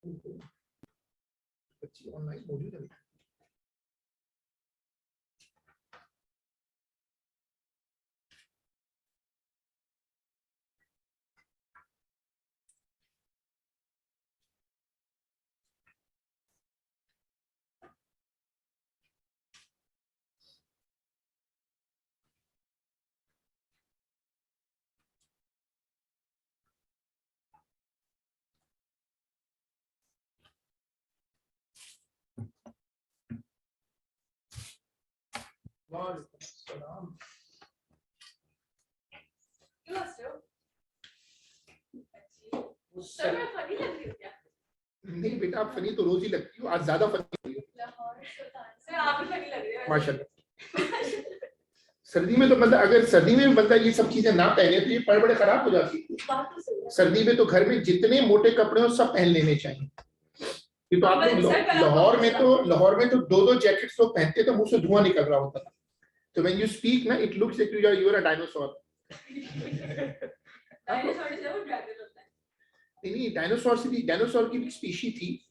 बच्ची ऑनलाइन मौजूद है। नहीं बेटा, आप फनी तो रोज ही लगती हो, आज ज्यादा फनी हो माशाल्लाह। सर्दी में तो बंदा, अगर सर्दी में बंदा ये सब चीजें ना पहने तो ये पड़ बड़े खराब हो जाती है। सर्दी में तो घर में जितने मोटे कपड़े हो सब पहन लेने चाहिए। ये तो आप लाहौर में तो दो जैकेट्स लोग पहनते तो मुंह से धुआं निकल रहा होता था। तो व्हेन यू स्पीक ना, it looks like you are a dinosaur. नहीं, डायनासोर की भी स्पीशी थी।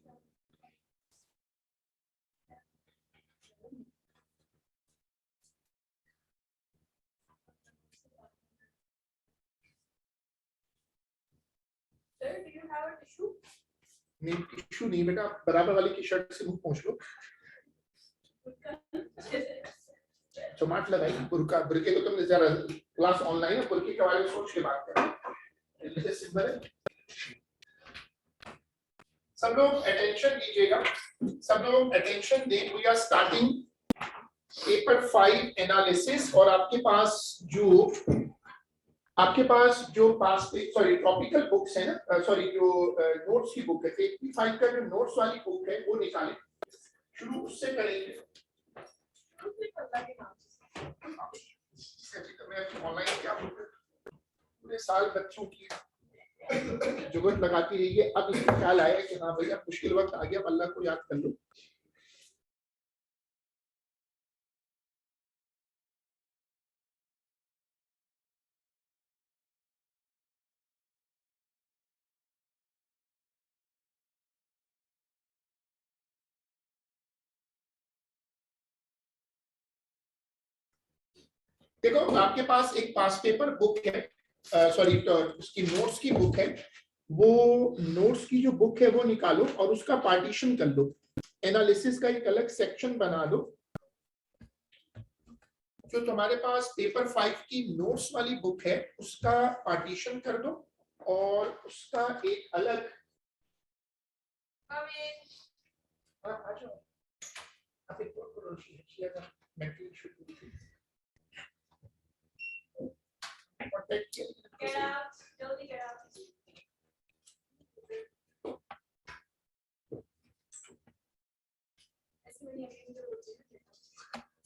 नहीं, टिश्यू नहीं बेटा, बराबर वाले की शर्ट से मुंह पोंछ लो। चमाट लगाई बुरका, बुरके को तुमने जरा क्लास ऑनलाइन है, बुरके के बारे में सोच के बात करें। सिंपल है। सब लोग अटेंशन दीजिएगा, सब लोग अटेंशन दें। We are starting paper 5 analysis. और आपके पास जो सॉरी टॉपिकल बुक्स है ना, सॉरी जो नोट्स की बुक है, 85 का जो नोट्स वाली बुक है वो निकालें। शुरू उससे करेंगे। ऑनलाइन क्या पूरे साल बच्चों की जुगत लगाती रही है। अब इसका ख्याल आया कि हाँ भैया मुश्किल वक्त आ गया, अल्लाह को याद कर लो। देखो आपके पास एक पास पेपर बुक है, सॉरी उसकी नोट्स की बुक है। वो नोट्स की जो बुक है वो निकालो और उसका पार्टीशन कर लो। एनालिसिस का एक अलग सेक्शन बना दो। जो तुम्हारे पास पेपर 5 की नोट्स वाली बुक है उसका पार्टीशन कर दो और उसका एक अलग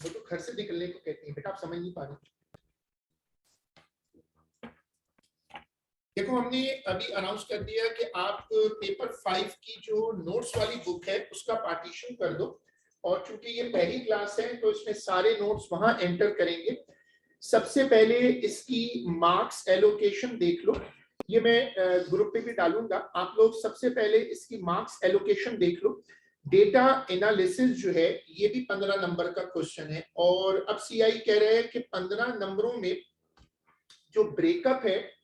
वो तो घर से निकलने को कहते हैं बेटा, आप समझ नहीं पा रहे। देखो हमने अभी अनाउंस कर दिया कि आप पेपर 5 की जो नोट्स वाली बुक है उसका पार्टीशन कर दो। और चूंकि ये पहली क्लास है तो इसमें सारे नोट्स वहां एंटर करेंगे। सबसे पहले इसकी मार्क्स एलोकेशन देख लो। ये मैं ग्रुप पे भी डालूंगा। आप लोग सबसे पहले इसकी मार्क्स एलोकेशन देख लो। डेटा एनालिसिस जो है ये भी 15 नंबर का क्वेश्चन है। और अब सीआई कह रहे हैं कि 15 नंबरों में जो ब्रेकअप है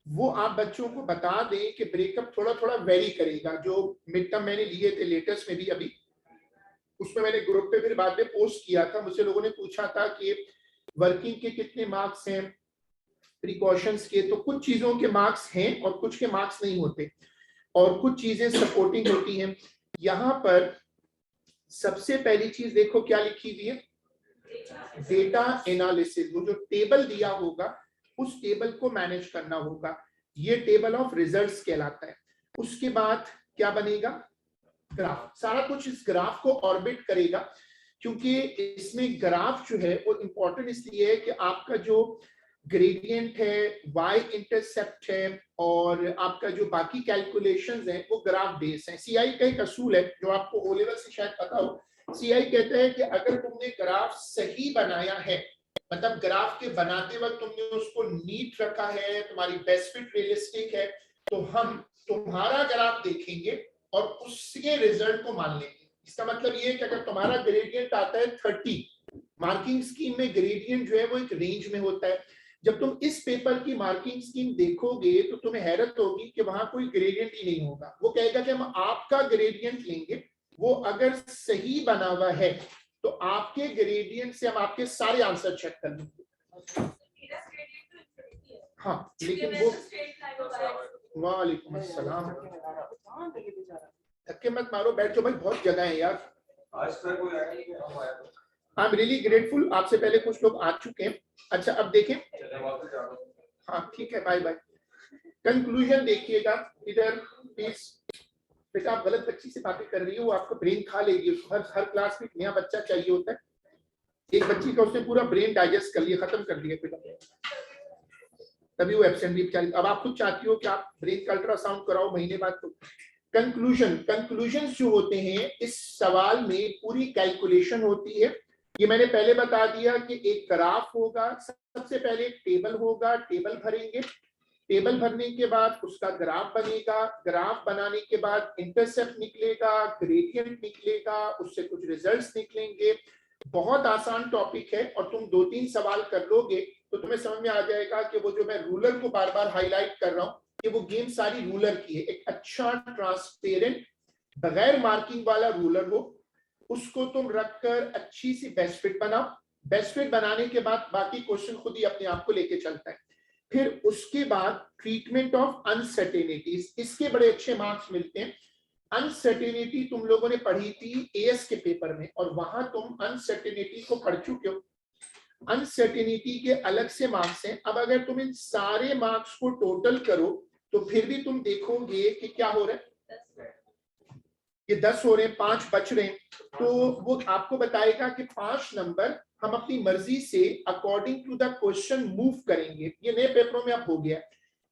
वो आप बच्चों को बता दें कि ब्रेकअप थोड़ा थोड़ा वेरी करेगा। जो मिड टर्म मैंने लिए थे लेटेस्ट में भी, अभी उसमें मैंने ग्रुप पे फिर बाद में पोस्ट किया था। मुझसे लोगों ने पूछा था कि वर्किंग के कितने मार्क्स हैं, प्रिकॉशंस के। तो कुछ चीजों के मार्क्स हैं और कुछ के मार्क्स नहीं होते और कुछ चीजें सपोर्टिंग होती हैं। यहाँ पर सबसे पहली चीज देखो क्या लिखी हुई है, डेटा एनालिसिस। वो जो टेबल दिया होगा उस टेबल को मैनेज करना होगा। ये टेबल ऑफ रिजल्ट्स कहलाता है। उसके बाद क्या बनेगा, ग्राफ। सारा कुछ इस ग्राफ को ऑर्बिट करेगा, क्योंकि इसमें ग्राफ जो है वो इंपॉर्टेंट इसलिए है कि आपका जो ग्रेडियंट है, वाई इंटरसेप्ट है और आपका जो बाकी कैलकुलेशंस हैं वो ग्राफ बेस है। सीआई का एक असूल है जो आपको ओ लेवल से शायद पता हो। सीआई कहता है कि अगर तुमने ग्राफ सही बनाया है, मतलब ग्राफ के बनाते वक्त तुमने उसको नीट रखा है, तुम्हारी बेस्ट फिट रियलिस्टिक है, तो हम तुम्हारा ग्राफ देखेंगे और उसके रिजल्ट को मान लेंगे। इसका मतलब ये है कि अगर तुम्हारा ग्रेडियंट आता है 30, मार्किंग स्कीम में ग्रेडियंट जो है वो एक रेंज में होता है। जब तुम इस पेपर की मार्किंग स्कीम देखोगे तो तुम्हें हैरत होगी कि वहां कोई ग्रेडियंट ही नहीं होगा। वो कहेगा कि हम आपका ग्रेडियंट लेंगे, वो अगर सही बना हुआ है तो आपके ग्रेडियंट से हम आपके सारे आंसर चेक कर लेंगे। हाँ लेकिन वो, वालेकुम अस्सलाम, धक्के मत मारो, बैठ जाओ भाई, बहुत जगह है यार। आई एम रियली ग्रेटफुल, आपसे पहले कुछ लोग आ चुके हैं। अच्छा अब देखें, हाँ ठीक है, बाय बाय। कंक्लूजन देखिएगा इधर प्लीज। बेटा आप गलत बच्ची से बातें कर रही हो, वो आपका ब्रेन खा लेगी। हर क्लास में नया बच्चा चाहिए होता है। एक बच्ची का उसने पूरा ब्रेन डाइजेस्ट कर लिया, खत्म कर दिया बेटा, तभी वो एब्सेंट भी बेचारी। अब आप खुद चाहती हो कि आप ब्रेन का अल्ट्रासाउंड कराओ महीने बाद। तो कंक्लूजन जो होते हैं इस सवाल में पूरी कैलकुलेशन होती है। ये मैंने पहले बता दिया कि एक ग्राफ होगा, सबसे पहले एक टेबल होगा, टेबल भरेंगे, टेबल भरने के बाद उसका ग्राफ बनेगा, ग्राफ बनाने के बाद इंटरसेप्ट निकलेगा, ग्रेडियंट निकलेगा, उससे कुछ रिजल्ट्स निकलेंगे। बहुत आसान टॉपिक है और तुम 2-3 सवाल कर लोगे तो तुम्हें समझ में आ जाएगा कि वो जो मैं रूलर को बार बार हाईलाइट कर रहा हूँ कि वो गेम सारी रूलर की है। एक अच्छा ट्रांसपेरेंट बगैर मार्किंग वाला रूलर हो, उसको तुम रखकर अच्छी सी बेस्ट फिट बनाओ। बेस्ट फिट बनाने के बाद बाकी क्वेश्चन खुद ही अपने आप को लेके चलता है। फिर उसके बाद ट्रीटमेंट ऑफ अनसर्टेनिटीज, इसके बड़े अच्छे मार्क्स मिलते हैं। अनसर्टेनिटी तुम लोगों ने पढ़ी थी एएस के पेपर में और वहां तुम अनसर्टेनिटी को पढ़ चुके हो। अनसर्टेनिटी के अलग से मार्क्स हैं। अब अगर तुम इन सारे मार्क्स को टोटल करो तो फिर भी तुम देखोगे कि क्या हो रहा है, ये 10 हो रहे हैं, 5 बच रहे हैं। तो वो आपको बताएगा कि 5 नंबर हम अपनी मर्जी से according to the question move करेंगे। ये नए पेपरों में अब हो गया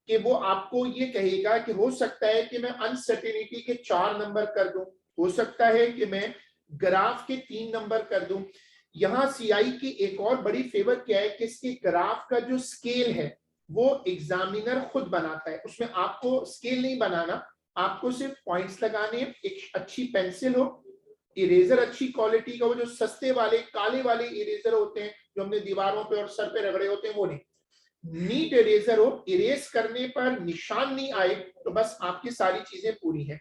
कि वो आपको ये कहेगा कि हो सकता है कि मैं अनसर्टेनिटी के 4 नंबर कर दूं, हो सकता है कि मैं ग्राफ के 3 नंबर कर दूं। यहाँ सीआई की एक और बड़ी फेवर क्या है कि इसके ग्राफ का जो स्केल है वो एग्जामिनर खुद बनाता है। उसमें आपको स्केल नहीं बनाना, आपको सिर्फ पॉइंट्स लगाने। एक अच्छी पेंसिल हो, इरेजर अच्छी क्वालिटी का हो, जो सस्ते वाले काले वाले इरेजर होते हैं जो हमने दीवारों पे और सर पे रगड़े होते हैं वो नहीं, नीट इरेजर हो, इरेज करने पर निशान नहीं आए तो बस आपकी सारी चीजें पूरी हैं।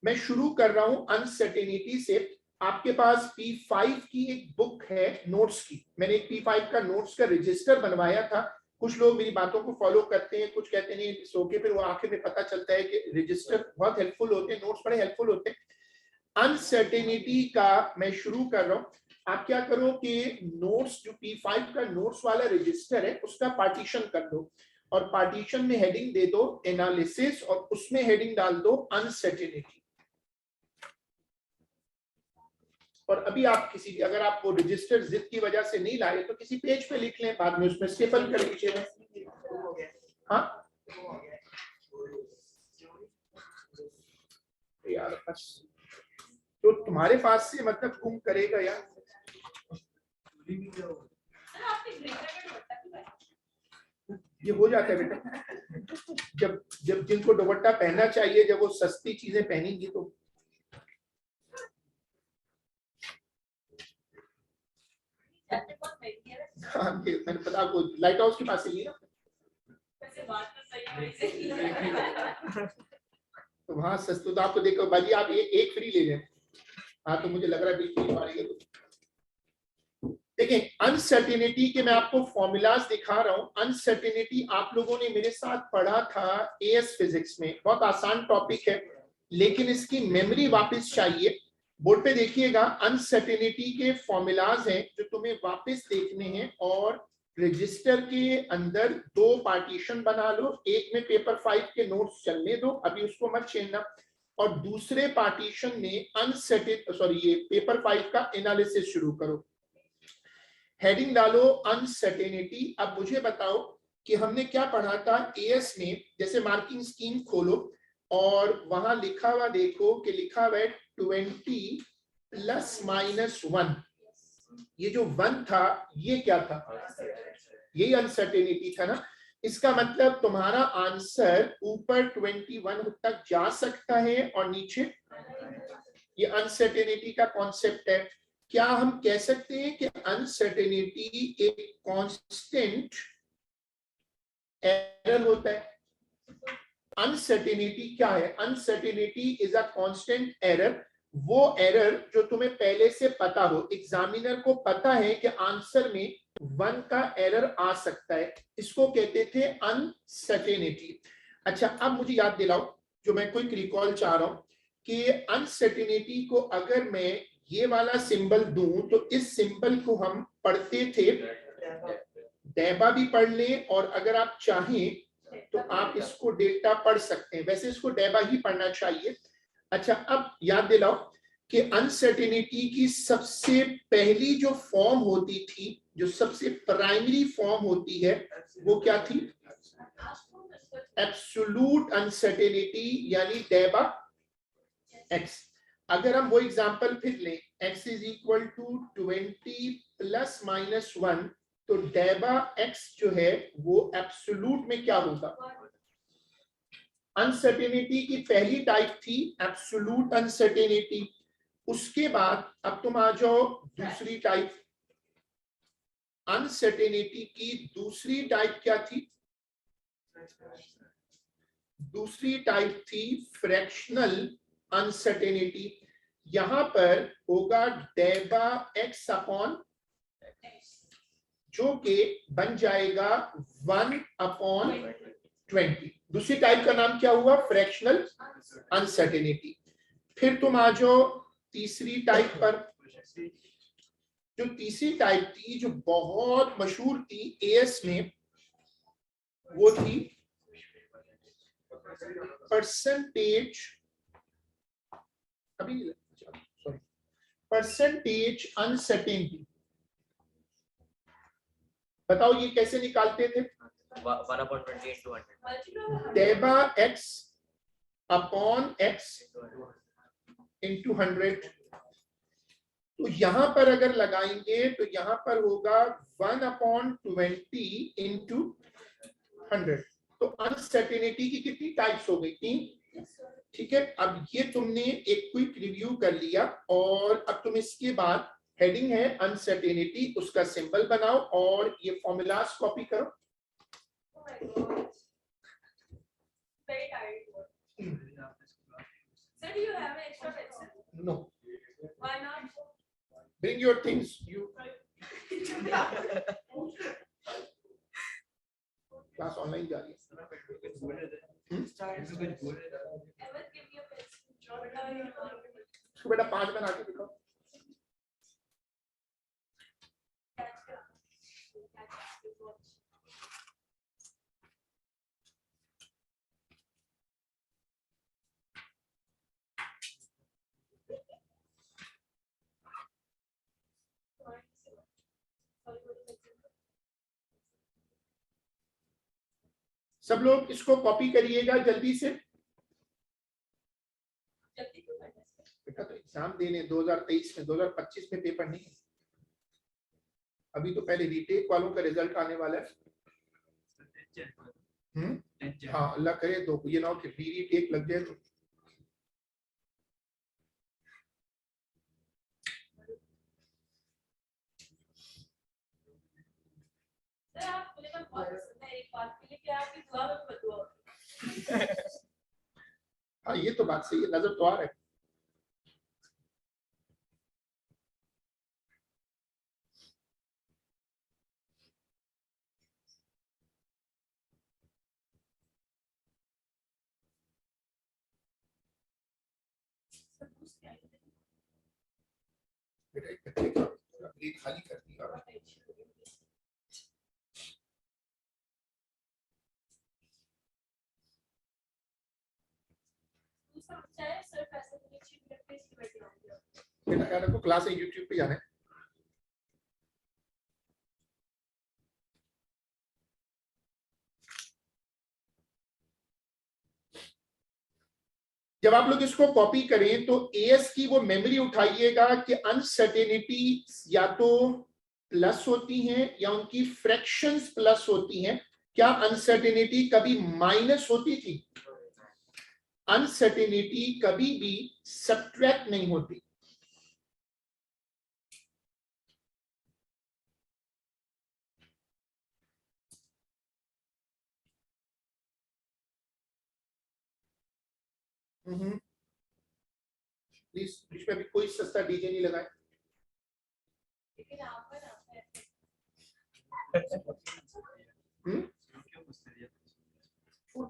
मैं शुरू कर रहा हूं अनसर्टेनिटी से। आपके पास P5 की एक बुक है नोट्स की। मैंने एक P5 का नोट्स का रजिस्टर बनवाया था। कुछ लोग मेरी बातों को फॉलो करते हैं, कुछ कहते नहीं, सो के फिर वो आखिर में पता चलता है कि रजिस्टर बहुत हेल्पफुल होते हैं, नोट्स बड़े हेल्पफुल होते हैं। अनसर्टेनिटी का मैं शुरू कर रहा हूं। आप क्या करो कि नोट्स जो P5 का नोट्स वाला रजिस्टर है उसका पार्टीशन कर दो और पार्टीशन में हेडिंग दे दो एनालिसिस और उसमें हेडिंग डाल दो अनसर्टेनिटी। और अभी आप किसी भी, अगर आप वो रजिस्टर जिद की वजह से नहीं लाए तो किसी पेज पे लिख लें, बाद में उसमें स्टेपल कर लीजिए। हाँ यार बस तो तुम्हारे पास से मतलब गुम करेगा यार। ये हो जाता है बेटा, जब जब जिनको दुपट्टा पहनना चाहिए, जब वो सस्ती चीजें पहनेंगी तो। हाँ मैंने पता आपको, लाइट हाउस के पास ही लिया तो वहां सस्ते, तो आपको देखो बाजी आप एक फ्री ले लें। हाँ तो मुझे लग रहा है बिल्कुल मारेगा। देखिए अनसर्टेनिटी के मैं आपको फॉर्मूलाज दिखा रहा हूं। अनसर्टेनिटी आप लोगों ने मेरे साथ पढ़ा था एएस फिजिक्स में, बहुत आसान टॉपिक है लेकिन इसकी मेमोरी वापस चाहिए। बोर्ड पे देखिएगा, अनसर्टेनिटी के फॉर्मूलाज हैं जो तुम्हें वापस देखने हैं। और रजिस्टर के अंदर 2 पार्टीशन बना लो, एक में पेपर 5 के नोट्स चलने दो, अभी उसको मत छेड़ना, और दूसरे पार्टीशन में ये पेपर 5 का एनालिसिस शुरू करो। हेडिंग डालो अनसर्टेनिटी। अब मुझे बताओ कि हमने क्या पढ़ा था एएस में। जैसे मार्किंग स्कीम खोलो और वहां लिखा हुआ देखो कि लिखा हुआ है 20 ± 1। ये जो 1 था ये क्या था, यही अनसर्टेनिटी था ना। इसका मतलब तुम्हारा आंसर ऊपर 21 तक जा सकता है और नीचे। ये अनसर्टेनिटी का कॉन्सेप्ट है। क्या हम कह सकते हैं कि अनसर्टेनिटी एक कांस्टेंट एरर होता है? अनसर्टेनिटी क्या है? Uncertainty is a constant error. वो एरर जो तुम्हें पहले से पता हो, एग्जामिनर को पता है कि आंसर में 1 का एरर आ सकता है, इसको कहते थे अनसर्टेनिटी। अच्छा, अब मुझे याद दिलाओ, जो मैं क्विक रिकॉल चाह रहा हूं कि अनसर्टेनिटी को अगर मैं ये वाला सिंबल दूं तो इस सिंबल को हम पढ़ते थे, डेबा भी पढ़ लें, और अगर आप चाहें तो आप इसको डेल्टा पढ़ सकते हैं। वैसे इसको डेबा ही पढ़ना चाहिए। अच्छा, अब याद दिलाओ कि अनसर्टेनिटी की सबसे पहली जो फॉर्म होती थी, जो सबसे प्राइमरी फॉर्म होती है, वो क्या थी? एब्सोल्यूट अनसर्टेनिटी, यानी डेबा एक्स। अगर हम वो एग्जांपल फिर लें, x is equal to 20 plus minus 1, तो डेबा x जो है वो एब्सोल्यूट में क्या होगा? अनसर्टेनिटी की पहली टाइप थी एब्सोल्यूट अनसर्टेनिटी। उसके बाद अब तुम आ जाओ दूसरी टाइप। अनसर्टेनिटी की दूसरी टाइप क्या थी? दूसरी टाइप थी फ्रैक्शनल अनसर्टेनिटी। यहां पर होगा डेबा एक्स अपॉन, जो कि बन जाएगा 1 अपॉन 20। दूसरी टाइप का नाम क्या हुआ? Fractional uncertainty. फिर तुम आ जाओ तीसरी टाइप पर। जो तीसरी टाइप थी, जो बहुत मशहूर थी एएस में, वो थी परसेंटेज, अभी सॉरी, परसेंटेज अनसर्टेनिटी। बताओ ये कैसे निकालते थे? 1/20 into 100. डेबा एक्स अपॉन एक्स इंटू 100। तो यहां पर अगर लगाएंगे तो यहां पर होगा 1/20 इंटू 100। तो अनसर्टेनिटी की कितनी टाइप्स हो गई? 3। ठीक है, अब ये तुमने एक क्विक रिव्यू कर लिया, और अब तुम इसके बाद हेडिंग है अनसर्टेनिटी, उसका सिंबल बनाओ और ये फॉर्मूलास कॉपी करो। Sir, do you have an extra pencil? No. Why not? Bring your things. You class online जा रही है। Ever give me a pencil? Jot down your mark. उसको बेटा 5 बना के दिखाओ। सब लोग इसको कॉपी करिएगा जल्दी से। बेटा तो एग्जाम देने 2023 में, 2025 में पेपर नहीं है अभी, तो पहले रीटेक वालों का रिजल्ट आने वाला है। हाँ, अल्लाह करे तो ये ना हो कि रीटेक लग जाए तो। हाँ, ये तो बात सही है, नजर तो आ रहा है। बेटा एक बच्चे का ब्रेक खाली कर दिया। बेटा यार को क्लास है, यूट्यूब पे जाना है। जब आप लोग इसको कॉपी करें तो एएस की वो मेमोरी उठाइएगा कि अनसर्टेनिटी या तो प्लस होती हैं या उनकी फ्रैक्शंस प्लस होती हैं। क्या अनसर्टेनिटी कभी माइनस होती थी? अनसर्टेनिटी कभी भी सब्ट्रैक्ट नहीं होती। प्लीज इसमें भी कोई सस्ता डीजे नहीं लगाए। लेकिन आप पर आता है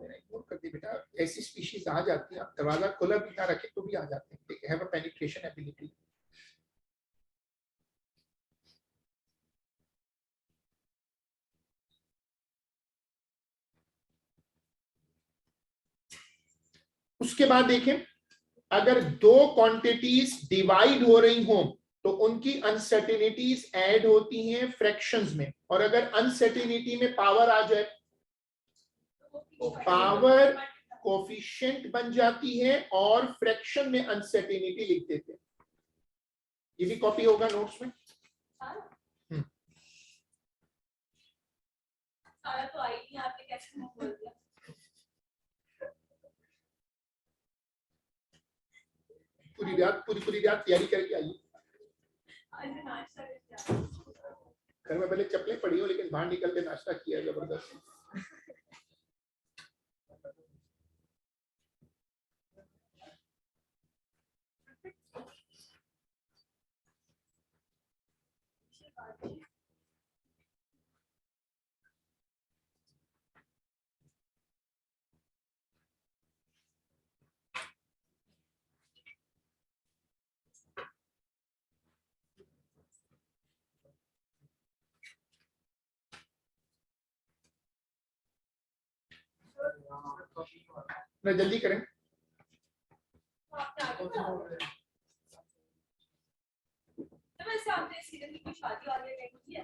इग्नोर कर दी बेटा, ऐसी स्पीशीज आ जाती है, आप दरवाजा खुला भी ना रखे तो भी आ जाते हैं। They have a penetration ability. उसके बाद देखें, अगर दो क्वांटिटीज डिवाइड हो रही हो तो उनकी अनसर्टेनिटीज ऐड होती हैं फ्रैक्शंस में, और अगर अनसर्टेनिटी में पावर आ जाए तो पावर कोफिशिएंट बन जाती है और फ्रैक्शन में अनसर्टेनिटी लिख देते हैं। ये भी कॉपी होगा नोट्स में। सारा तो आई नहीं, आपने कैसे मुंह खोल दिया? पूरी रात तैयारी करके आई। आज नाश्ता करके आए। घर में पहले चप्पलें पड़ी हो लेकिन बाहर निकल के नाश्ता किया जबरदस्त। ना जल्दी करें। आपने आगे बढ़ा। तो वैसे आपने सीजन की शादी वाले नहीं की है?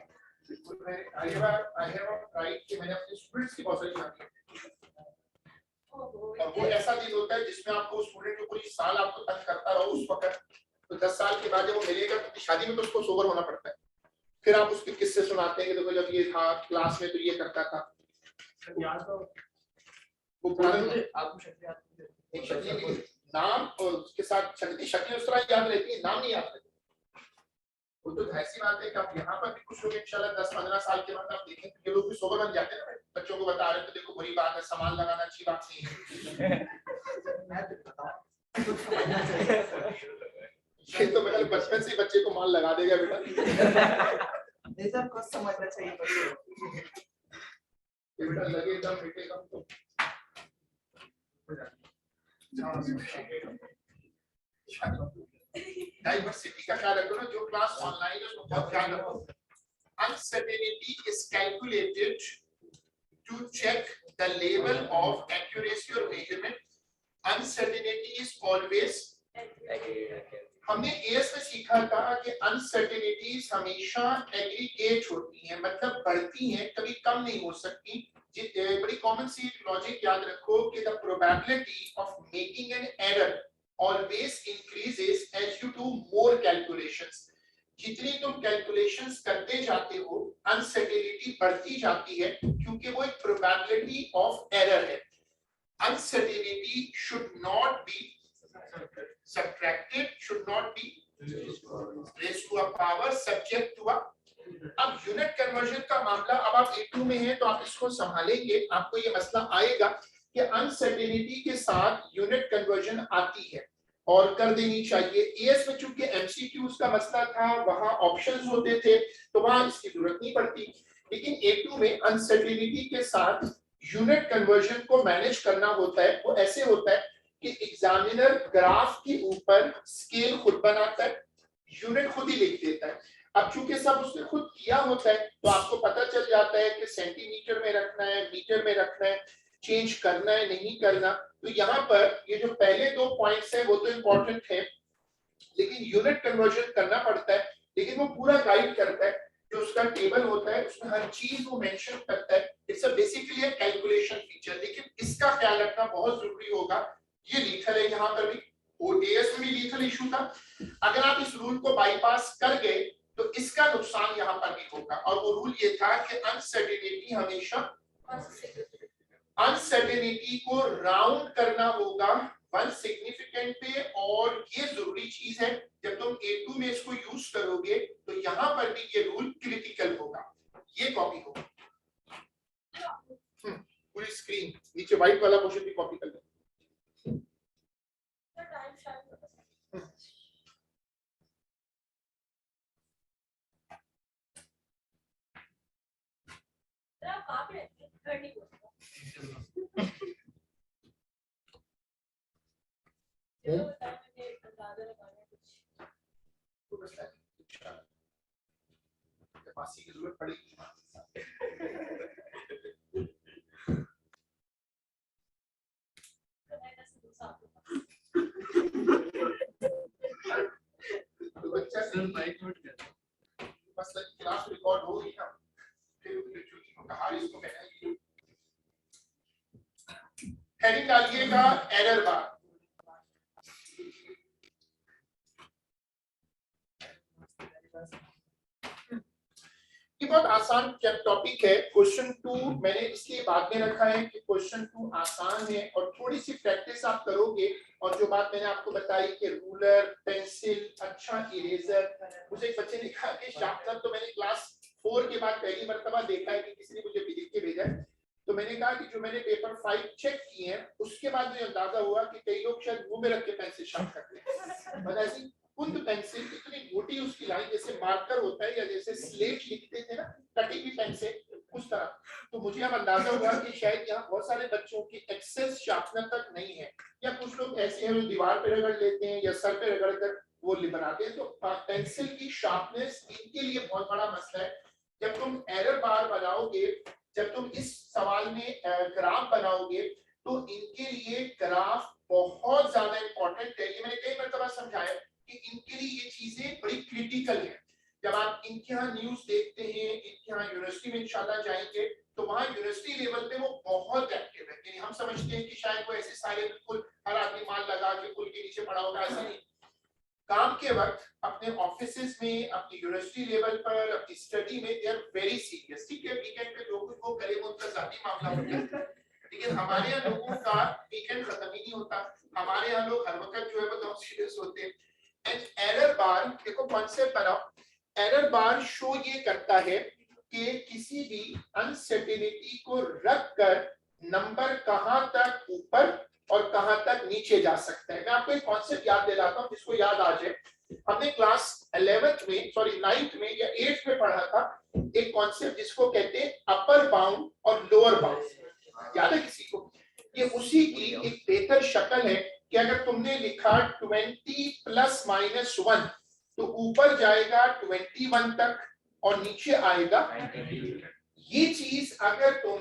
I have a pride कि मैंने अपने स्टूडेंट्स की बहुत सारी शादी की। और वो ऐसा दिन होता है जिसमें आपको स्टूडेंट जो पूरी साल आपको तंग करता रहो उस वक्त, तो 10 साल के बाद जब वो मिलेगा तो शादी में तो उसको सोबर होना पड़ता है। फिर आप उसके किस्से सुनाते हैं कि देखो जब ये था क्लास में तो ये करता था। वो नाम और उसके साथ शक्ति उस तरह याद रहती है, नाम नहीं याद रहती। वो तो ऐसी बात है कि आप यहाँ पर भी कुछ लोग इंशाल्लाह 10-15 साल के बाद आप देखें ये लोग भी सोबर बन जाते हैं ना। बच्चों को बता रहे हैं तो देखो बुरी बात है, सामान लगाना अच्छी बात नहीं है। ये तो मैं बचपन से बच्चे को माल लगा देगा बेटा। ये सब कुछ समझना चाहिए बेटा लगे एकदम बेटे कम तो डाइवर्सिटी का ख्याल रखो ना। जो क्लास ऑनलाइन है उसको बहुत ख्याल रखो। Uncertainty is calculated to check the level of accuracy और मेजरमेंट। अनसर्टेनिटी इज ऑलवेज, हमने एएस में सीखा था कि अनसर्टेनिटीज हमेशा एग्रीगेट होती हैं, मतलब बढ़ती हैं, कभी कम नहीं हो सकती। बड़ी कॉमन सी लॉजिक याद रखो कि the probability of making an error always increases as you do more calculations। जितनी तुम कैलकुलेशंस करते जाते हो अनसर्टेनिटी बढ़ती जाती है, क्योंकि वो एक प्रोबेबिलिटी ऑफ एरर है। Uncertainty should not be subtracted, should not be raised to a power subject to a। अब यूनिट कन्वर्जन का मामला, अब आप A2 में हैं तो आप इसको संभालेंगे, आपको ये मसला आएगा कि अनसर्टेनिटी के साथ यूनिट कन्वर्जन आती है और कर देनी चाहिए। एएस में चूंकि एमसीक्यूज का मसला था, वहां ऑप्शंस होते थे तो वहां इसकी जरूरत नहीं पड़ती, लेकिन A2 में अनसर्टेनिटी के साथ यूनिट कन्वर्जन को मैनेज करना होता है। वो ऐसे होता है कि एग्जामिनर ग्राफ के ऊपर स्केल खुद बनाता है, यूनिट खुद ही लिख देता है। अब चूंकि सब उसने खुद किया होता है तो आपको पता चल जाता है कि सेंटीमीटर में रखना है, मीटर में रखना है, चेंज करना है नहीं करना। तो यहाँ पर ये जो पहले 2 पॉइंट्स है वो तो इम्पोर्टेंट है, लेकिन यूनिट कन्वर्जन करना पड़ता है। लेकिन वो पूरा गाइड करता है, जो उसका टेबल होता है उसमें हर चीज वो मेंशन करता है। It's a basically a calculation feature. लेकिन इसका ख्याल रखना बहुत जरूरी होगा, ये लीथल है यहाँ पर भी, ओडीएस में भी लीथल इशू था। अगर आप इस रूल को बाईपास कर गए तो इसका नुकसान यहाँ पर भी होगा, और वो रूल ये था कि अनसर्टेनिटी हमेशा अनसर्टेनिटी को राउंड करना होगा वन सिग्निफिकेंट पे, और ये जरूरी चीज है जब तुम A2 में इसको यूज करोगे तो यहां पर भी ये रूल क्रिटिकल होगा। ये कॉपी होगा पूरी स्क्रीन, नीचे व्हाइट वाला पोर्शन भी कॉपी कर लो। पासी की जरूरत पड़ेगी। तो बच्चा सर माइक म्यूट कर, बस क्लास रिकॉर्ड हो गई ना, फिर कहा इसको कहना है। हेडिंग डालिएगा एरर बार। ये बहुत आसान टॉपिक है। क्वेश्चन 2 मैंने इसलिए बाद में रखा है कि क्वेश्चन 2 आसान है और थोड़ी सी प्रैक्टिस आप करोगे, और जो बात मैंने आपको बताई कि रूलर, पेंसिल, अच्छा इरेजर। मुझे एक बच्चे ने कहा कि शार्पनर तो मैंने क्लास 4 के बाद पहली मर्तबा देखा है कि किसी ने मुझे लिख के भेजा है। तो मैंने कहा कि जो मैंने पेपर 5 चेक किए हैं उसके बाद मुझे अंदाजा हुआ कि कई लोग शायद मुंह में रख के पेंसिल शार्प करते हैं, मतलब ऐसी कुंद पेंसिल इतनी मोटी उसकी लाइन जैसे मार्कर होता है या जैसे स्लेट लिखते थे ना कटी हुई पेन से, उस तरह। तो मुझे अब अंदाजा हुआ कि शायद यहाँ बहुत सारे बच्चों की एक्सेस शार्पनर तक नहीं है, या कुछ लोग ऐसे हैं जो दीवार पे रगड़ लेते हैं या सर पे रगड़ कर वो बनाते हैं। तो पेंसिल की शार्पनेस इनके लिए बहुत बड़ा मसला है। जब तुम एरर बार बनाओगे, जब तुम इस सवाल में ग्राफ बनाओगे, तो इनके लिए ग्राफ बहुत ज्यादा इंपॉर्टेंट है। ये मैंने कई मरतबा समझाया कि इनके लिए ये चीजें बड़ी क्रिटिकल है। जब आप इनके यहाँ न्यूज देखते हैं, इनके यहाँ यूनिवर्सिटी में इंशाल्लाह जाएंगे तो वहाँ यूनिवर्सिटी लेवल पे वो बहुत एक्टिव है। यानी हम समझते हैं कि शायद वो ऐसे सारे बिल्कुल हर आदमी माल लगा के पुल के नीचे पड़ा होगा, ऐसा नहीं। काम के वक्त अपने ऑफिसेज में, अपनी यूनिवर्सिटी लेवल पर, अपनी स्टडी में दे आर वेरी सीरियस। ठीक है, वीकेंड पे जो कुछ वो करे वो उनका जाती मामला होता है, लेकिन हमारे यहाँ लोगों का वीकेंड खत्म ही नहीं होता। हमारे यहाँ लोग हर वक्त जो है वो बहुत सीरियस होते हैं। एंड एरर बार, देखो कॉन्सेप्ट बनाओ। एरर बार शो ये करता है कि किसी भी अनसर्टेनिटी को रखकर नंबर कहां तक ऊपर और कहां तक नीचे जा सकता है। मैं आपको एक कॉन्सेप्ट याद दिलाता हूं जिसको याद आ जाए। हमने क्लास 11th में, सॉरी 9th में या 8th में पढ़ा था एक कॉन्सेप्ट जिसको कहते हैं अपर बाउंड और लोअर बाउंड। याद है किसी को? ये उसी की एक बेहतर शक्ल है कि अगर तुमने लिखा 20 ± 1 तो ऊपर जाएगा 21 तक और नीचे आएगा। ये चीज अगर तुम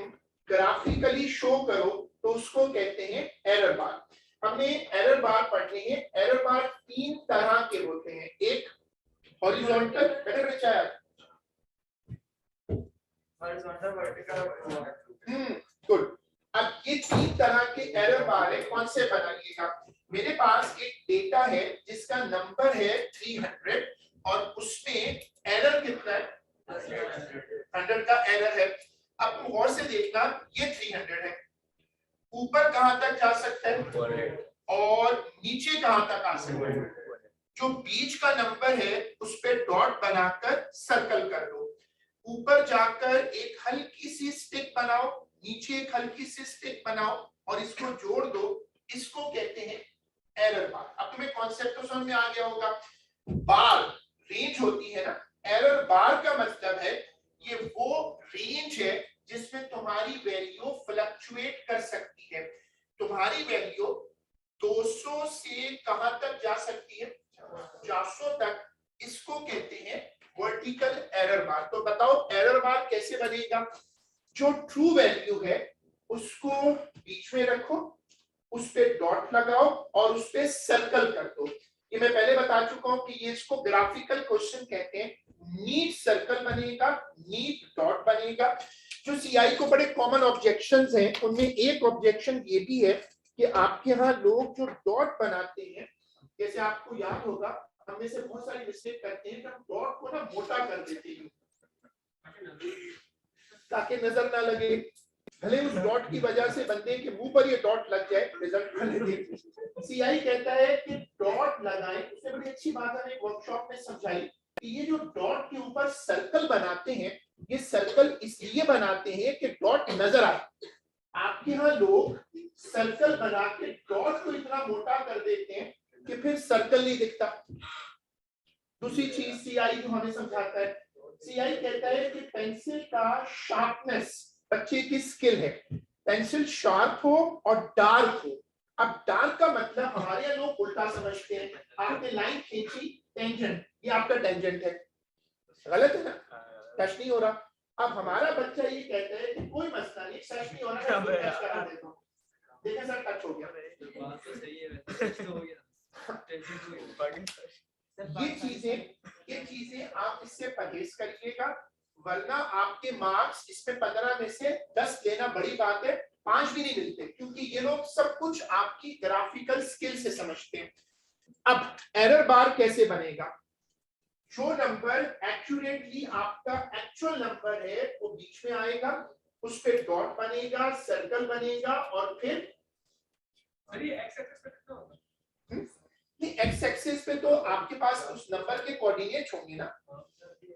ग्राफिकली शो करो तो उसको कहते हैं एरर बार। हमने एरर बार पढ़ने हैं। एरर बार 3 तरह के होते हैं। एक हॉरिजॉन्टल, बेटर विचार, हॉरिजॉन्टल, वर्टिकल। गुड। अब ये 3 तरह के एरर बार है। कौन से बनाइएगा? मेरे पास एक डेटा है जिसका नंबर है 300 और उसमें एरर कितना है? 100 का एरर है। अब तुम गौर से देखना, ये 300 है, ऊपर कहां तक जा सकता है और नीचे कहां तक आ सकता है। जो बीच का नंबर है उस पे डॉट बनाकर सर्कल कर दो। ऊपर जाकर एक हल्की सी स्टिक बनाओ, नीचे एक हल्की सी स्टिक बनाओ और इसको जोड़ दो। इसको कहते हैं एरर बार। अब तुम्हें कॉन्सेप्ट तो समझ में आ गया होगा। बार रेंज होती है ना, एरर बार का मतलब है ये वो रेंज है जिसमें तुम्हारी वैल्यू फ्लक्चुएट कर सकती है। तुम्हारी वैल्यू 200 से कहां तक जा सकती है? 400 तक। इसको कहते हैं वर्टिकल एरर बार। तो बताओ एरर बार कैसे बनेगा? जो ट्रू वैल्यू है उसको बीच में रखो, उस पे डॉट लगाओ और उस पे सर्कल कर दो। ये मैं पहले बता चुका हूं कि ये इसको ग्राफिकल क्वेश्चन कहते हैं। नीट सर्कल बनेगा, नीट डॉट बनेगा। जो सीआई को बड़े कॉमन ऑब्जेक्शंस हैं उनमें एक ऑब्जेक्शन ये भी है कि आपके यहाँ लोग जो डॉट बनाते हैं, जैसे आपको याद होगा हम में से बहुत सारी मिस्टेक करते हैं कि हम डॉट को ना मोटा कर देते हैं ताकि नजर ना लगे। भले उस डॉट की वजह से बंदे के मुंह पर ये डॉट लग जाए, रिजल्ट भले देख। सीआई कहता है कि डॉट लगाएं। उसने बड़ी अच्छी बात हमें वर्कशॉप में समझाई कि ये जो डॉट के ऊपर सर्कल बनाते हैं, ये सर्कल इसलिए बनाते हैं कि डॉट नजर आए। आपके यहाँ लोग सर्कल बना के डॉट को इतना मोटा कर देते हैं कि फिर सर्कल नहीं दिखता। दूसरी चीज सीआई जो हमें समझाता है, सीआई कहता है कि पेंसिल का शार्पनेस बच्चे की स्किल है। पेंसिल शार्प हो और डार्क हो। अब डार्क का मतलब हमारे यहाँ लोग उल्टा समझते हैं। आपने लाइन खींची, टेंजेंट, ये आपका टेंजेंट है, गलत है ना, टच नहीं हो रहा। अब हमारा बच्चा ये कहता है कि कोई मसला नहीं, टच नहीं हो रहा, मैं टच करा देता हूँ। देखिए सर, टच हो गया। बात तो सही है, टच तो हो गया, टेंशन तो हुई। ये चीजें आप इससे परहेज करिएगा, वरना आपके मार्क्स इसमें 15 में से 10 लेना बड़ी बात है, 5 भी नहीं मिलते, क्योंकि ये लोग सब कुछ आपकी ग्राफिकल स्किल से समझते हैं। अब एरर बार कैसे बनेगा? जो नंबर एक्यूरेटली आपका एक्चुअल नंबर है वो बीच में आएगा, उस पे डॉट बनेगा, सर्कल बनेगा, और फिर एक्स एक्सिस पे कितना होगा? एक्स एक्सिस पे तो आपके पास उस नंबर के कोऑर्डिनेट होंगे ना,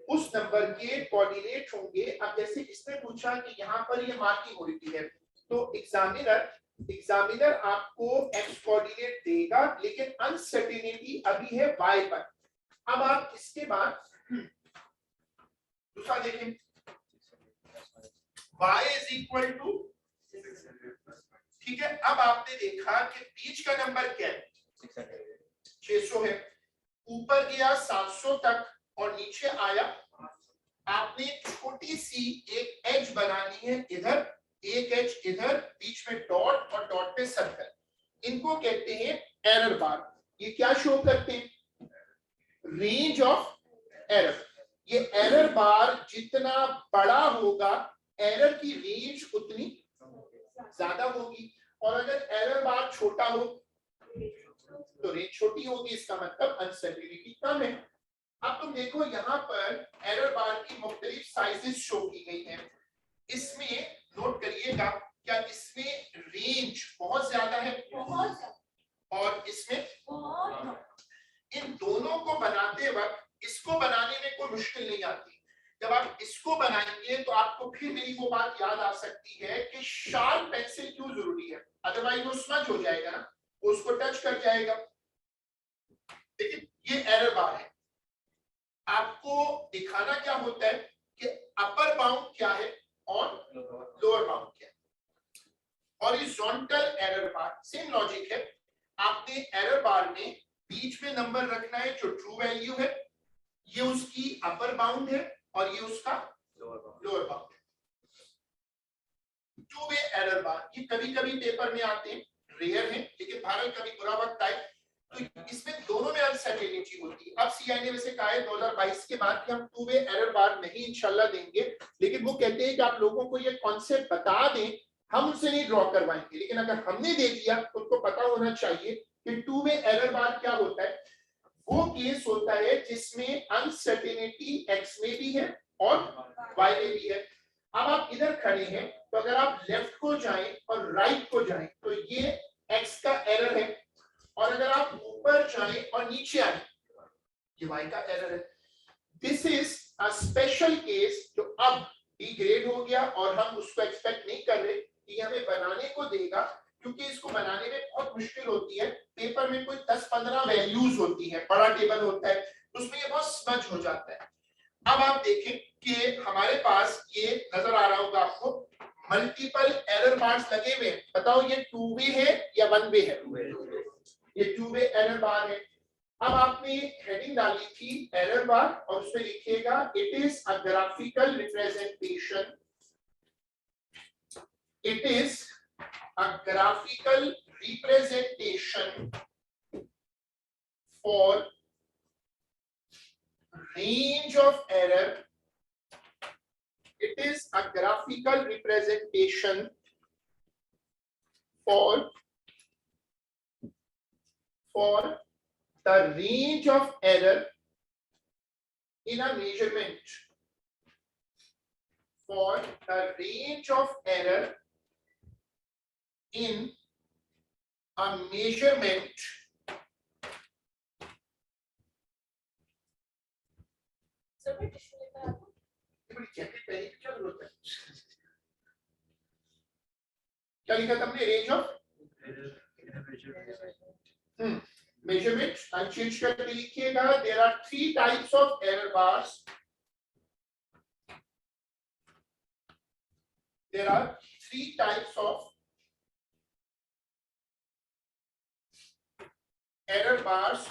उस नंबर के कोऑर्डिनेट होंगे। अब जैसे इसने पूछा कि यहाँ पर ये मार्किंग हो रही है, तो एग्जामिनर आपको एक्स कोऑर्डिनेट देगा, लेकिन अनसर्टेनिटी अभी है वाई पर। अब आप इसके बाद दूसरा देखें, y इज इक्वल टू, ठीक है। अब आपने देखा कि बीच का नंबर क्या है, 600 है, ऊपर गया 700 तक और नीचे आया। आपने छोटी सी एक एज बनानी है, इधर एक एज, इधर बीच में डॉट और डॉट पे सर्कल, इनको कहते हैं एरर बार। ये क्या शो करते हैं? Range of error. ये एरर बार जितना बड़ा होगा, एरर की रेंज उतनी ज्यादा होगी, और अगर एरर बार छोटा हो तो रेंज छोटी होगी, इसका मतलब अनसर्टेनिटी कम है। अब तुम देखो यहाँ पर एरर बार की मुख्तलिफ साइजेस शो की गई हैं। इसमें नोट करिएगा, क्या इसमें रेंज बहुत ज्यादा है और इसमें इन दोनों को बनाते वक्त इसको बनाने में कोई मुश्किल नहीं आती। जब आप इसको बनाएंगे तो आपको फिर मेरी वो बात याद आ सकती है कि शार्प पेंसिल क्यों जरूरी है, अदरवाइज वो स्मज हो जाएगा ना, वो उसको टच कर जाएगा। लेकिन ये एरर बार है, आपको दिखाना क्या होता है कि अपर बाउंड क्या है और लोअर बाउंड क्या है। Horizontal error bar, same logic है। आपने एरर बार में बीच में नंबर रखना है जो ट्रू वैल्यू है, ये उसकी अपर बाउंड है और ये उसका लोअर बाउंड है। टू वे एरर बार, ये कभी कभी पेपर में आते हैं, रेयर है, लेकिन भारत कभी बुरा वक्त आए तो इसमें दोनों में अनसर्टेनिटी होती है। अब सीआई ने वैसे कहा है 2022 के बाद कि हम टू वे एरर बार नहीं इंशाल्लाह देंगे, लेकिन वो कहते हैं कि आप लोगों को ये कॉन्सेप्ट बता दें, हम उनसे नहीं ड्रॉ करवाएंगे, लेकिन अगर हमने दे दिया तो उनको पता होना चाहिए कि टू वे एरर बार क्या होता है। वो केस होता है जिसमें अनसर्टेनिटी एक्स में भी है और वाई में भी है। अब आप इधर खड़े हैं, तो अगर आप लेफ्ट को जाएं और राइट को जाएं तो ये एक्स का एरर है, और अगर आप ऊपर जाएं और नीचे आए ये वाई का एरर है। This is a special case जो अब डिग्रेड हो गया और हम उसको एक्सपेक्ट नहीं कर रहे कि हमें बनाने को देगा, क्योंकि इसको बनाने में बहुत मुश्किल होती है। पेपर में कोई 10-15 वैल्यूज होती है, बड़ा टेबल होता है, उसमें ये बहुत स्मज हो जाता है। अब आप देखें कि हमारे पास ये नजर आ रहा होगा आपको, मल्टीपल एरर बार्स लगे हुए हैं। बताओ ये टू वे है या वन वे है? ये टू वे एरर बार है। अब आपने हेडिंग डाली थी एरर बार और उसमें लिखिएगा it is a graphical representation, it is a graphical representation for range of error. It is a graphical representation for the range of error in a measurement, for the range of error in a measurement क्या जरूरत है, क्या लिखा था हमने, range of measurement change करके लिखिएगा, there are 3 types of error bars. There are 3 types of error bars.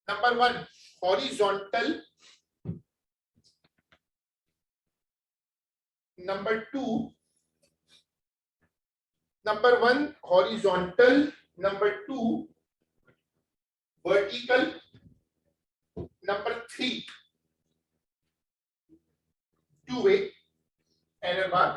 Number 1, horizontal. Number 2, number 1 horizontal, number 2 vertical, number 3 two-way error bar.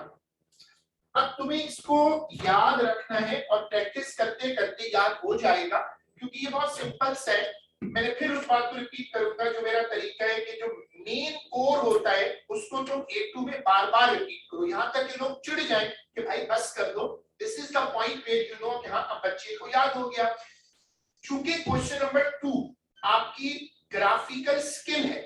अब तुम्हें इसको याद रखना है और प्रैक्टिस करते करते याद हो जाएगा, क्योंकि ये बहुत सिंपल सेट। मैंने फिर उस बात को रिपीट करूंगा, जो मेरा तरीका है कि जो मेन कोर होता है उसको तुम A2 में बार बार रिपीट करो, यहां तक कि लोग चिढ़ जाएं कि भाई बस कर दो। This is the point where you know कि हाँ अब बच्चे को याद हो गया। चूंकि क्वेश्चन नंबर 2 आपकी ग्राफिकल स्किल है,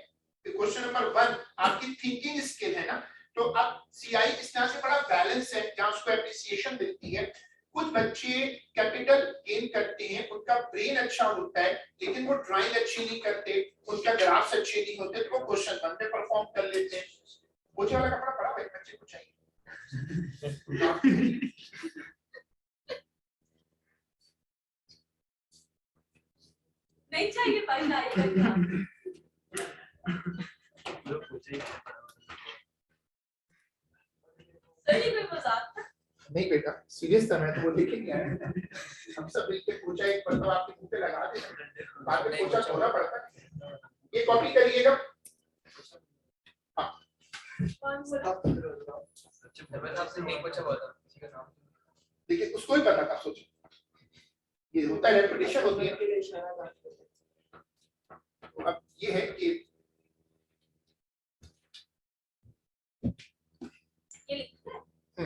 क्वेश्चन नंबर 1 आपकी थिंकिंग स्किल है ना, तो अब सीआई इस तरह से बड़ा बैलेंस है जहां उसको एप्रिसिएशन मिलती है। कुछ बच्चे कैपिटल गेन करते हैं, उनका ब्रेन अच्छा होता है, लेकिन वो ड्राइंग अच्छी नहीं करते, उनका ग्राफ्स अच्छे नहीं होते, तो वो क्वेश्चन 1 में परफॉर्म कर लेते हैं। मुझे वाला कपड़ा बड़ा भाई बच्चे को चाहिए नहीं चाहिए भाई, चाहिए सही में मजाक नहीं बेटा सीरियस था, मैं तो वो लेके नहीं आया। हम सब मिलके पूछा, एक बार तो आपके मुंह पे लगा दे, बाद में पूछा थोड़ा पड़ता है। ये कॉपी करिएगा। कौन सा आपसे नहीं पूछा हुआ था किसी का नाम, देखिए उसको ही पता था, सोचो ये होता है, रेपिटेशन होती है। तो अब ये है कि ये लिखा है।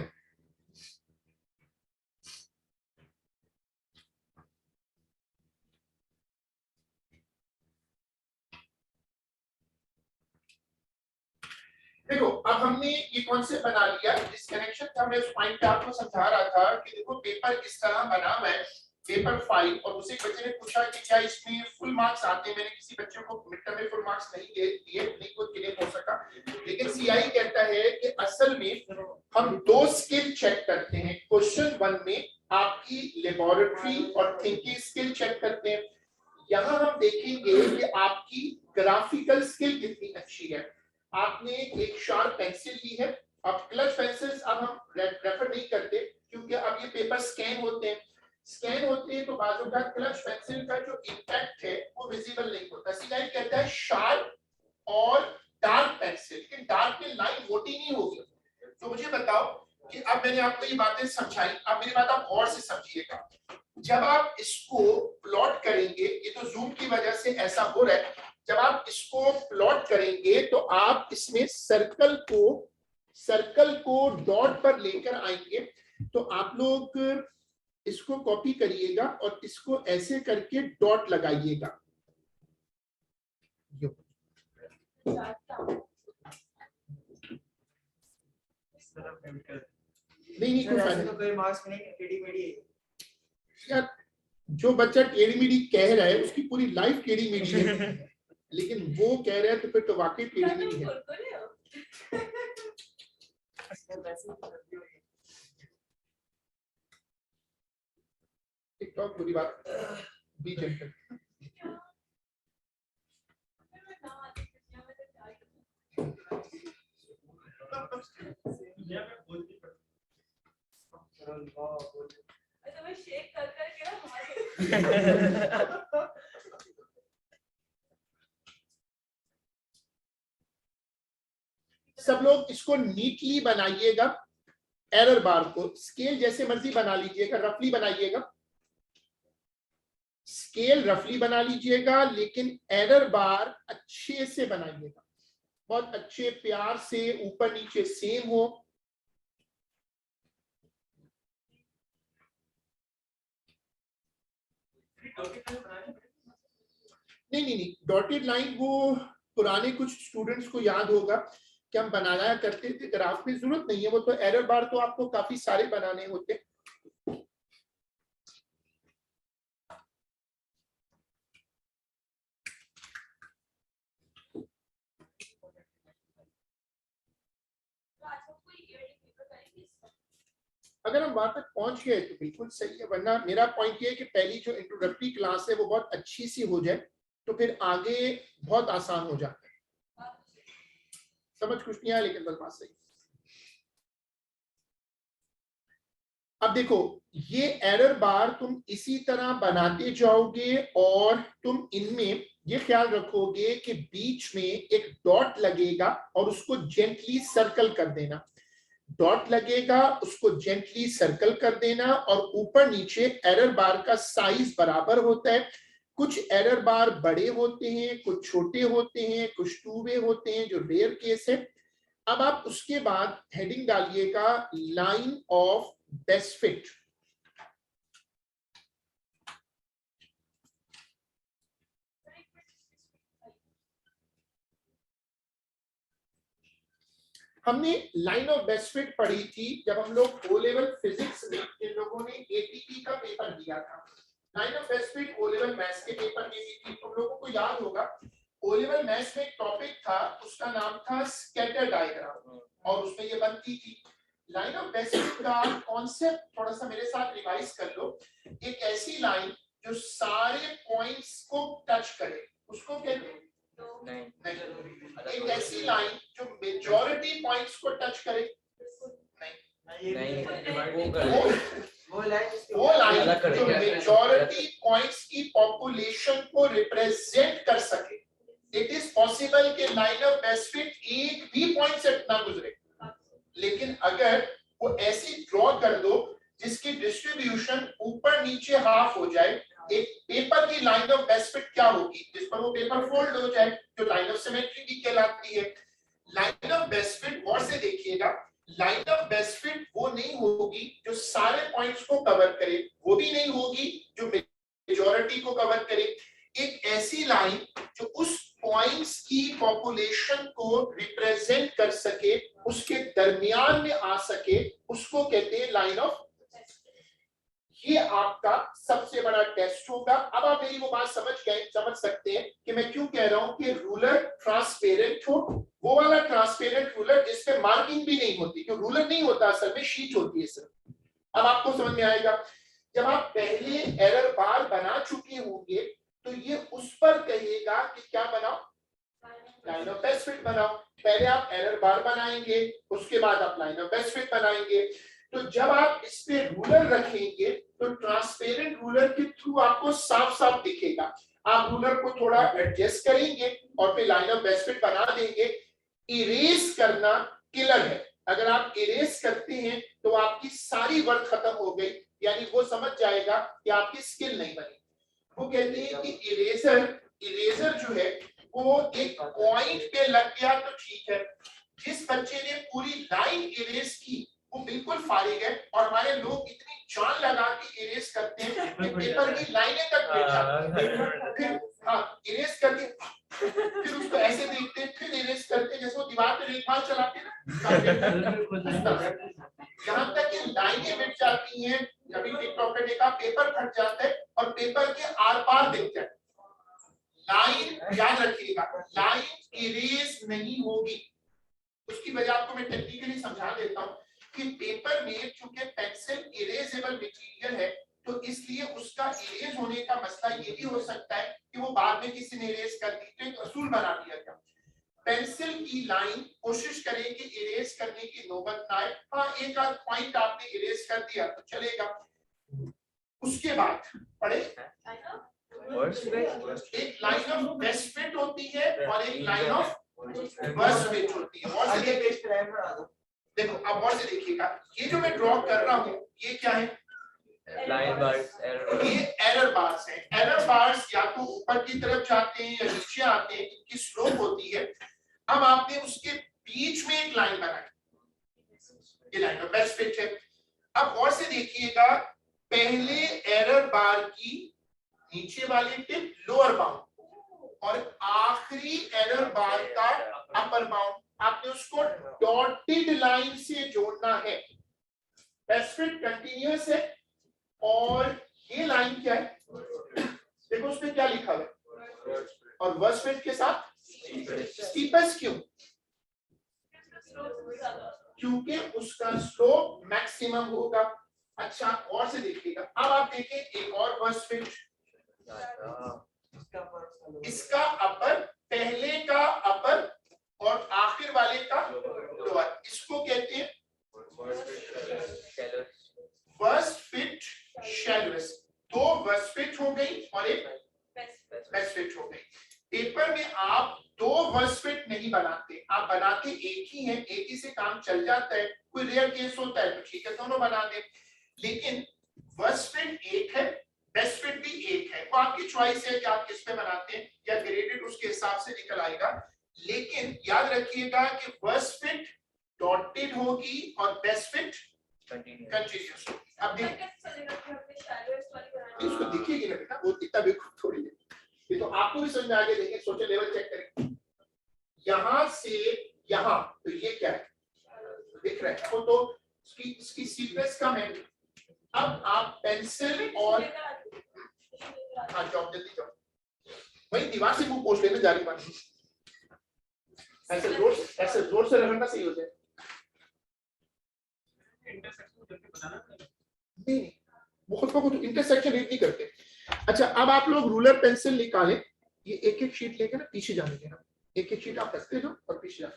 देखो अब हमने ये कॉन्सेप्ट बना लिया, इस कनेक्शन का मैं उस पॉइंट पे आपको समझा रहा था कि देखो पेपर इस तरह बना हुआ है, पेपर 5, और उसी बच्चे ने पूछा कि क्या इसमें फुल मार्क्स आते हैं। मैंने किसी बच्चे को मिड टर्म में फुल मार्क्स नहीं दे दिए, नहीं वो क्लियर हो सका, लेकिन सीआई कहता है कि असल में हम 2 स्किल चेक करते हैं। क्वेश्चन 1 में आपकी लेबोरेटरी और थिंकिंग स्किल चेक करते हैं, यहाँ हम देखेंगे कि आपकी ग्राफिकल स्किल कितनी अच्छी है। आपने एक शार्प पेंसिल ली है, अब क्लच पेंसिल्स अब हम रेफर नहीं करते, क्योंकि अब ये पेपर स्कैन होते हैं, तो बाजू का क्लच पेंसिल का जो इम्पैक्ट है वो विजिबल नहीं होता। सीआई कहता है शार्प और डार्क पेंसिल, लेकिन डार्क में लाइन मोटी नहीं होगी। तो मुझे बताओ कि अब मैंने आपको ये बातें समझाई, अब मेरी बात आप गौर से समझिएगा। जब आप इसको प्लॉट करेंगे, ये तो जूम की वजह से ऐसा हो रहा है, जब आप इसको प्लॉट करेंगे तो आप इसमें सर्कल को डॉट पर लेकर आएंगे। तो आप लोग इसको कॉपी करिएगा और इसको ऐसे करके डॉट लगाइएगा। नहीं कोई फायदा नहीं, कोई मार्क्स में नहीं, टेढ़ी मेढ़ी है यार। जो बच्चा टेढ़ी मेढ़ी कह रहा है उसकी पूरी लाइफ टेढ़ी मेढ़ी है, लेकिन वो कह रहा है तो फिर तो वाकई टेढ़ी मेढ़ी है। टिकटॉक बुरी बात, बी जेंटल। तो मैं शेक कर करके ना सब लोग इसको नीटली बनाइएगा, एरर बार को स्केल जैसे मर्जी बना लीजिएगा, रफली बनाइएगा, स्केल रफली बना लीजिएगा, लेकिन एरर बार अच्छे से बनाइएगा, बहुत अच्छे प्यार से, ऊपर नीचे सेम हो। नहीं, डॉटेड लाइन वो पुराने कुछ स्टूडेंट्स को याद होगा कि हम बनाया करते थे, ग्राफ में जरूरत नहीं है, वो तो एरर बार तो आपको काफी सारे बनाने होते। अगर हम वहां तक पहुंच गए तो बिल्कुल सही है, वरना मेरा पॉइंट ये है कि पहली जो इंट्रोडक्टरी क्लास है वो बहुत अच्छी सी हो जाए तो फिर आगे बहुत आसान हो जाता है। समझ कुछ नहीं आया लेकिन बस बात सही। अब देखो ये एरर बार तुम इसी तरह बनाते जाओगे और तुम इनमें ये ख्याल रखोगे कि बीच में एक डॉट लगेगा और उसको जेंटली सर्कल कर देना। डॉट लगेगा, उसको जेंटली सर्कल कर देना और ऊपर नीचे एरर बार का साइज बराबर होता है। कुछ एरर बार बड़े होते हैं, कुछ छोटे होते हैं, कुछ टू वे होते हैं जो रेयर केस है। अब आप उसके बाद हेडिंग डालिएगा लाइन ऑफ बेस्ट फिट। हमने लाइन ऑफ बेस्ट फिट पढ़ी थी जब हम लोग ओ लेवल फिजिक्स में जिन लोगों ने एटीपी का पेपर दिया था। Line of best fit O level maths के पेपर में भी थी, तुम लोगों को याद होगा। ओ लेवल मैथ्स में एक टॉपिक था, उसका नाम था स्कैटर डायग्राम और उसमें ये बनती थी। लाइन ऑफ बेस्ट फिट का कॉन्सेप्ट थोड़ा सा मेरे साथ रिवाइज कर लो। एक ऐसी लाइन जो सारे पॉइंट्स को टच करे उसको कहते हैं नहीं। एक ऐसी लाइन जो मेजॉरिटी पॉइंट्स को टच करे नहीं। वो लाइन जो मेजॉरिटी पॉइंट्स की पॉपुलेशन को रिप्रेजेंट कर सके। इट इज पॉसिबल कि लाइन ऑफ बेस्ट फिट एक भी पॉइंट से ना गुजरे, लेकिन अगर वो ऐसी ड्रॉ कर दो जिसकी डिस्ट्रीब्यूशन ऊपर नीचे हाफ हो जाए, एक पेपर की लाइन ऑफ बेस्ट फिट क्या होगी जिस पर वो पेपर फोल्ड हो जाए, जो लाइन ऑफ सिमेट्री भी कहलाती है। लाइन ऑफ बेस्ट फिट गौर से देखिएगा, लाइन ऑफ बेस्ट फिट वो नहीं होगी जो सारे पॉइंट्स को कवर करे, वो भी नहीं होगी जो मेजॉरिटी को कवर करे। एक ऐसी लाइन जो उस पॉइंट्स की पॉपुलेशन को रिप्रेजेंट कर सके, उसके दरमियान में आ सके, उसको कहते हैं लाइन ऑफ। ये आपका सबसे बड़ा टेस्ट होगा। अब आप मेरी वो बात समझ सकते हैं कि मैं क्यों कह रहा हूं कि रूलर ट्रांसपेरेंट हो, वो वाला ट्रांसपेरेंट रूलर जिसपे मार्किंग भी नहीं होती, क्यों रूलर नहीं होता असल में शीट होती है सिर्फ। अब आपको समझ में आएगा जब आप पहले एरर बार बना चुके होंगे तो ये उस पर कहेगा कि क्या बनाओ, लाइन ऑफ बेस्ट फिट बनाओ। पहले आप एरर बार बनाएंगे, उसके बाद आप लाइन ऑफ बेस्ट फिट बनाएंगे। तो जब आप इस पे रूलर रखेंगे तो ट्रांसपेरेंट रूलर के थ्रू आपको साफ साफ दिखेगा। आप रूलर को थोड़ा एडजस्ट करेंगे और फिर लाइन ऑफ बेस्ट फिट बना देंगे। इरेज करना किलर है, अगर आप इरेज करते हैं तो आपकी सारी वर्क खत्म हो गई, यानी वो समझ जाएगा कि आपकी स्किल नहीं बनी। वो कहते हैं कि इरेजर जो है वो एक पॉइंट पे लग गया तो ठीक है, जिस बच्चे ने पूरी लाइन इरेज की वो बिल्कुल फारिग है। और हमारे लोग इतनी जान लगा के इरेज करते हैं कि पेपर की लाइनें तक मिट जाती हैं। फिर इरेज करके फिर उसको ऐसे देखते हैं, फिर इरेज करते हैं जैसे वो दीवार पे रेखा चलाते हैं ना। जहां तक कि लाइनें मिट जाती हैं, अभी टिकटॉक पे देखा पेपर फट जाता है और पेपर के आर पार दिखता है। लाइन याद रखिएगा, लाइन इरेज नहीं होगी। उसकी वजह आपको मैं टेक्निकली समझा देता हूँ कि पेपर में चूंकि पेंसिल इरेजेबल मटेरियल है तो इसलिए उसका इरेज होने का मसला ये भी हो सकता है कि वो बाद में किसी ने इरेज कर दी, तो एक असूल बना दिया गया पेंसिल की लाइन कोशिश करें कि इरेज करने की नौबत ना आए। हाँ, एक आध पॉइंट आपने इरेज कर दिया तो चलेगा। उसके बाद पढ़े एक लाइन ऑफ बेस्ट फिट होती है और एक लाइन ऑफ वर्स्ट फिट होती है। और देखो अब और से देखिएगा, ये जो मैं ड्रॉ कर रहा हूँ ये क्या है, लाइन बार्स, ये एरर बार्स है। एरर बार्स या तो ऊपर की तरफ जाते हैं या नीचे आते हैं, इनकी स्लोप होती है। अब आपने उसके बीच में एक लाइन बनाई, ये लाइन ऑफ बेस्ट फिट है। अब और से देखिएगा, पहले एरर बार की नीचे वाली टिप लोअर बाउंड और आखिरी एरर बार का अपर बाउंड। आपने उसको डॉटेड लाइन से जोड़ना है। बेस्ट फिट कंटिन्यूअस है और ये लाइन क्या है, देखो उसमें क्या लिखा है, और वर्स्ट फिट के साथ स्टीपेस्ट। क्यों? क्योंकि उसका स्लोप मैक्सिमम होगा। अच्छा और से देखिएगा, अब आप देखें एक और वर्स्ट फिट, इसका अपर, पहले का अपर और आखिर वाले का लोअर, इसको कहते हैं वर्स्ट फिट शैलोएस्ट। दो वर्स्ट फिट हो गई और एक बेस्ट फिट हो गई। पेपर में आप दो वर्स्ट फिट नहीं बनाते, आप बनाते एक ही है, एक ही से काम चल जाता है। कोई रेयर केस होता है तो ठीक है दोनों बना दे, लेकिन वर्स्ट फिट एक है, बेस्ट फिट भी एक है। वो आपकी चॉइस है कि आप किस पे बनाते हैं, या ग्रेडेड उसके हिसाब से निकल आएगा। लेकिन याद रखिएगा कि वर्स्ट फिट डॉटेड होगी और बेस्ट फिट कंटीन्यूअस होगी। अब इसको देखिएगी ना बेटा, वो इतना भी थोड़ी है, ये तो आपको भी समझ में आ गया। देखिए सोचो, लेवल चेक करें, यहां से यहां, तो ये क्या है दिख रहा है आपको, तो इसकी सीक्वेंस कम है। अब आप पेंसिल और हाँ जाओ जल्दी जाओ, वही दीवार से मुंह पोंछ लेना जारी बात, ऐसे जोर से रगड़ना सही हो जाए। नहीं, वो खुद को इंटरसेक्शन रीड नहीं करते। अच्छा अब आप लोग रूलर पेंसिल निकालें, ये एक एक शीट लेके ना पीछे जाने देना, एक एक शीट आप रखते जाओ और पीछे जाओ।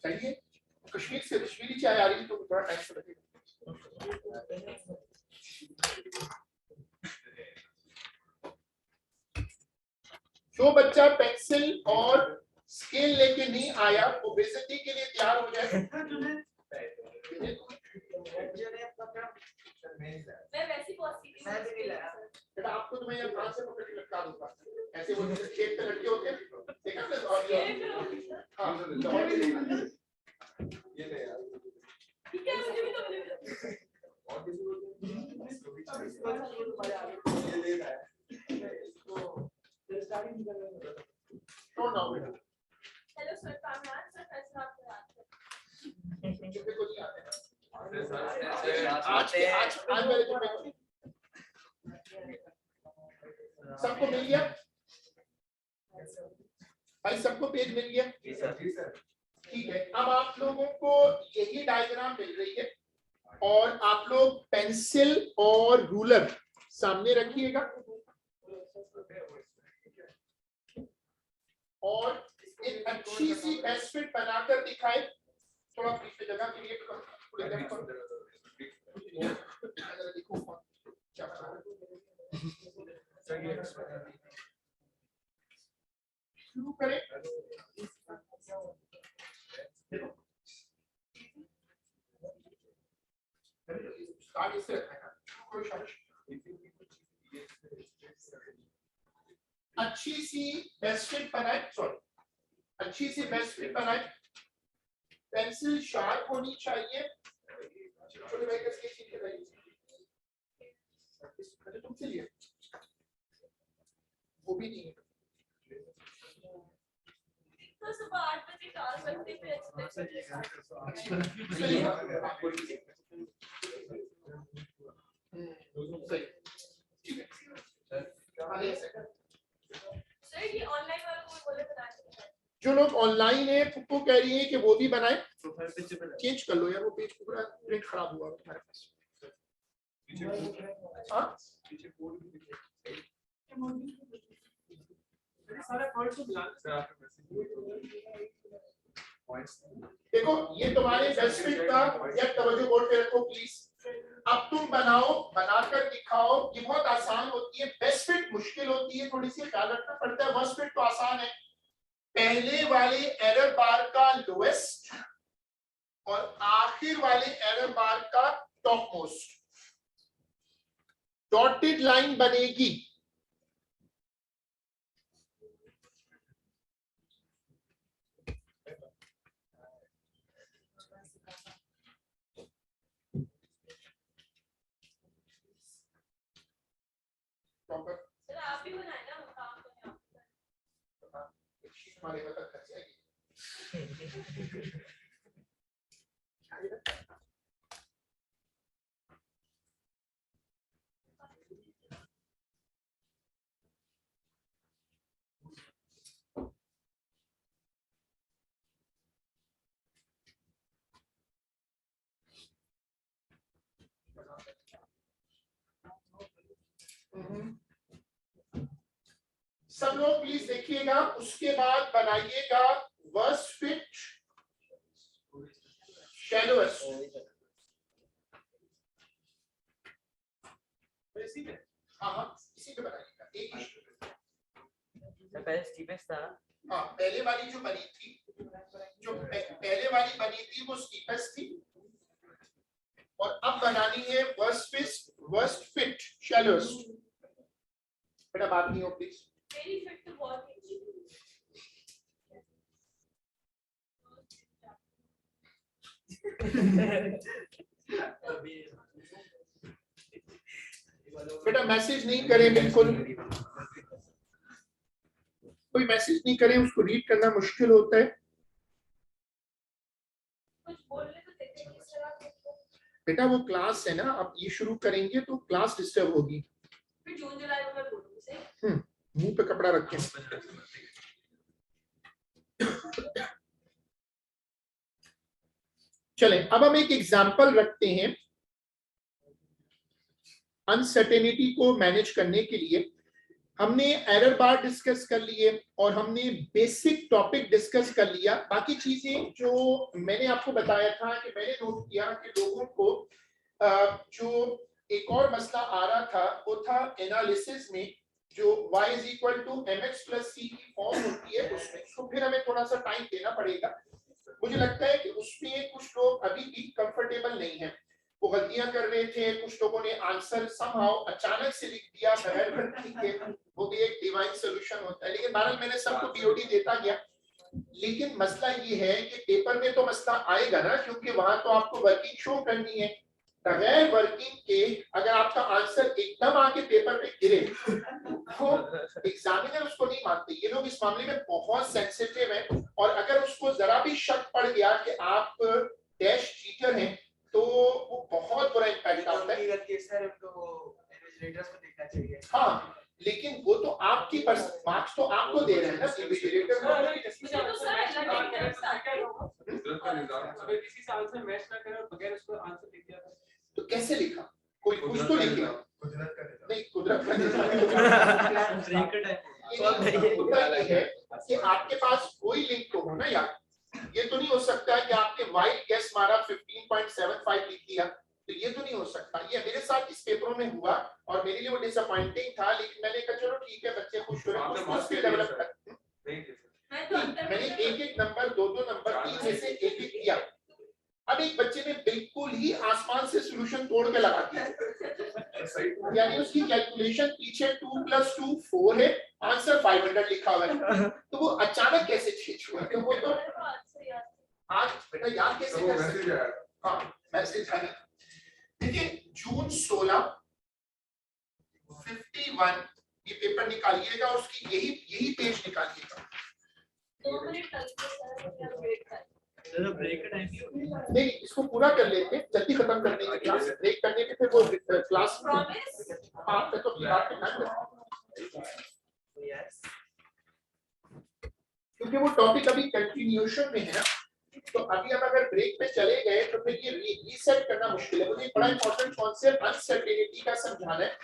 चाहिए कश्मीर से कश्मीरी चाय आ रही है तो थोड़ा टाइम तो लगेगा। जो बच्चा पेंसिल और स्केल लेके नहीं आया वो बेइज्जती के लिए तैयार हो जाए। मैं वैसी पॉसिबल मैं भी नहीं लाया बेटा, आपको तो मैं यहाँ से पकड़ के लटका दूंगा, ऐसे वो खेत पे लटके होते हैं, देखा ना? और हाँ ये ले यार, ठीक है मुझे भी तो ये ले रहा है इसको स्टार्टिंग कर रहे हैं। नोट डाउन बेटा। हेलो सर, कामरान सर कैसे आप कराते हैं? जुम्मे को नहीं आते आते हैं। आज वाले जुम्मे को नहीं। सबको मिल गया भाई, सबको पेज मिल गया? ठीक है, अब आप लोगों को यही डायग्राम मिल रही है और आप लोग पेंसिल और रूलर सामने रखिएगा और एक अच्छी सी बेस्ट फिट बनाकर दिखाए। थोड़ा पीछे जगह क्रिएट करो, पूरी जगह करो। देखो क्या बना रहे, शुरू करें। देखो स्टार्ट इससे रखना है, कोई शाबाश। अच्छी सी बेस्ट फिट बनाए, सॉरी अच्छी सी बेस्ट फिट बनाए। पेंसिल शार्प होनी चाहिए। छोटे भाई का स्केच शीट लगाइए, तुमसे लिए वो भी नहीं है तो सुबह 8 बजे डाल सकते हैं सर। ये ऑनलाइन वालों को बोले बनाने, जो लोग ऑनलाइन है पुप्पो कह रही है कि वो भी बनाए। चेंज कर लो यार, वो पेज पूरा प्रिंट खराब हुआ तुम्हारे पास। हाँ देखो ये तुम्हारे बेस्ट फिट का, या तवज्जो बोर्ड पे रखो प्लीज। अब तुम बनाओ, बनाकर दिखाओ। ये बहुत आसान होती है, बेस्ट फिट मुश्किल होती है, थोड़ी सी ख्याल रखना पड़ता है। वर्स्ट फिट तो आसान है, पहले वाले एरर बार का लोएस्ट और आखिर वाले एरर बार का टॉप मोस्ट। डॉटेड लाइन बनेगी, हमारे मतलब खर्च जाएगी। सब लोग प्लीज देखिएगा, उसके बाद बनाइएगा वर्स्ट फिट शैलोएस्ट। हाँ हाँ इसी पे बनाइएगा, एक ही पहले स्टीपेस्ट था। हाँ पहले वाली जो बनी थी, जो पहले वाली बनी थी वो स्टीपेस्ट थी, और अब बनानी है वर्स्ट फिट शैलोएस्ट। बेटा बात नहीं हो please. Very fit to walk in. बेटा मैसेज नहीं करें, बिल्कुल कोई मैसेज नहीं करें, उसको रीड करना मुश्किल होता है। कुछ बोलने तो देते हैं किस तरह के। बेटा वो क्लास है ना, अब ये शुरू करेंगे तो क्लास डिस्टर्ब होगी। फिर जून जुलाई में मैं बोलूँगी से। मुंह पे कपड़ा रख के। चलें, अब हम एक एग्जांपल रखते हैं अनसर्टेनिटी को मैनेज करने के लिए। हमने एरर बार डिस्कस कर लिए और हमने बेसिक टॉपिक डिस्कस कर लिया। बाकी चीजें जो मैंने आपको बताया था कि मैंने नोट किया कि लोगों को जो एक और मसला आ रहा था वो था एनालिसिस में, जो y = mx + c की फॉर्म होती है उसमें, तो फिर हमें थोड़ा सा टाइम देना पड़ेगा। मुझे लगता है कि उसमें कुछ लोग अभी भी कंफर्टेबल नहीं है, वो गलतियां कर रहे थे। कुछ लोगों ने आंसर समहाउ अचानक से लिख दिया बगैर गलती के, वो भी एक डिवाइन सॉल्यूशन होता है। लेकिन बहरहाल मैंने सबको बीओडी देता गया। लेकिन मसला ये है कि पेपर में तो मसला आएगा ना, क्योंकि वहां तो आपको वर्किंग शो करनी है। बगैर वर्किंग के अगर आपका आंसर एकदम आके पेपर पे गिरे तो एग्जामिनर उसको नहीं मानते। ये लोग इस मामले में बहुत सेंसिटिव हैं, और अगर उसको जरा भी शक पड़ गया कि आप डैश चीटर हैं तो वो बहुत बुरा इम्पैक्ट आता है। हाँ लेकिन वो तो आपकी मार्क्स तो आपको दे रहे हैं ना, इन्विजिलेटर को। किसी से आंसर मैच ना करे और बगैर उसको आंसर लिख दिया तो कैसे लिखा? कोई कुछ तो लिखेगा। नहीं कुदरत का ये है कि आपके पास कोई लिंक तो हो ना यार। ये तो नहीं हो सकता है कि आपने वाइल्ड गेस मारा 15.75 लिख दिया, तो ये तो नहीं हो सकता। ये मेरे साथ इस पेपरों में हुआ और मेरे लिए वो डिसअपॉइंटिंग था, लेकिन मैंने कहा चलो ठीक है, बच्चे खुश हो रहे हैं, कुछ स्किल डेवलप कर। मैंने एक नंबर, दो नंबर, 3 में से एक किया। अब एक बच्चे ने बिल्कुल ही आसमान से सॉल्यूशन तोड़ के लगा दिया, यानी उसकी कैलकुलेशन पीछे 2 + 2 4 है, आंसर 500 लिखा हुआ है। तो वो अचानक कैसे चेंज हुआ? तो वो तो आज बेटा याद कैसे कर सकते हैं? हाँ मैसेज आया। देखिए जून 16 51 ये पेपर निकालिएगा, उसकी यही पेज निकालिएगा। 2 मिनट लगेंगे सर, वेट कर। ब्रेक का टाइम नहीं इसको पूरा कर लेते हैं, जल्दी खत्म कर देंगे क्लास। ब्रेक करने के फिर वो क्लास आप तो बात यस, क्योंकि वो टॉपिक अभी कंटिन्यूएशन में है ना, तो अभी हम अगर ब्रेक पे चले गए तो फिर ये रीसेट करना मुश्किल है। मुझे बड़ा इंपॉर्टेंट कॉन्सेप्ट अनसर्टेनिटी का समझाना है।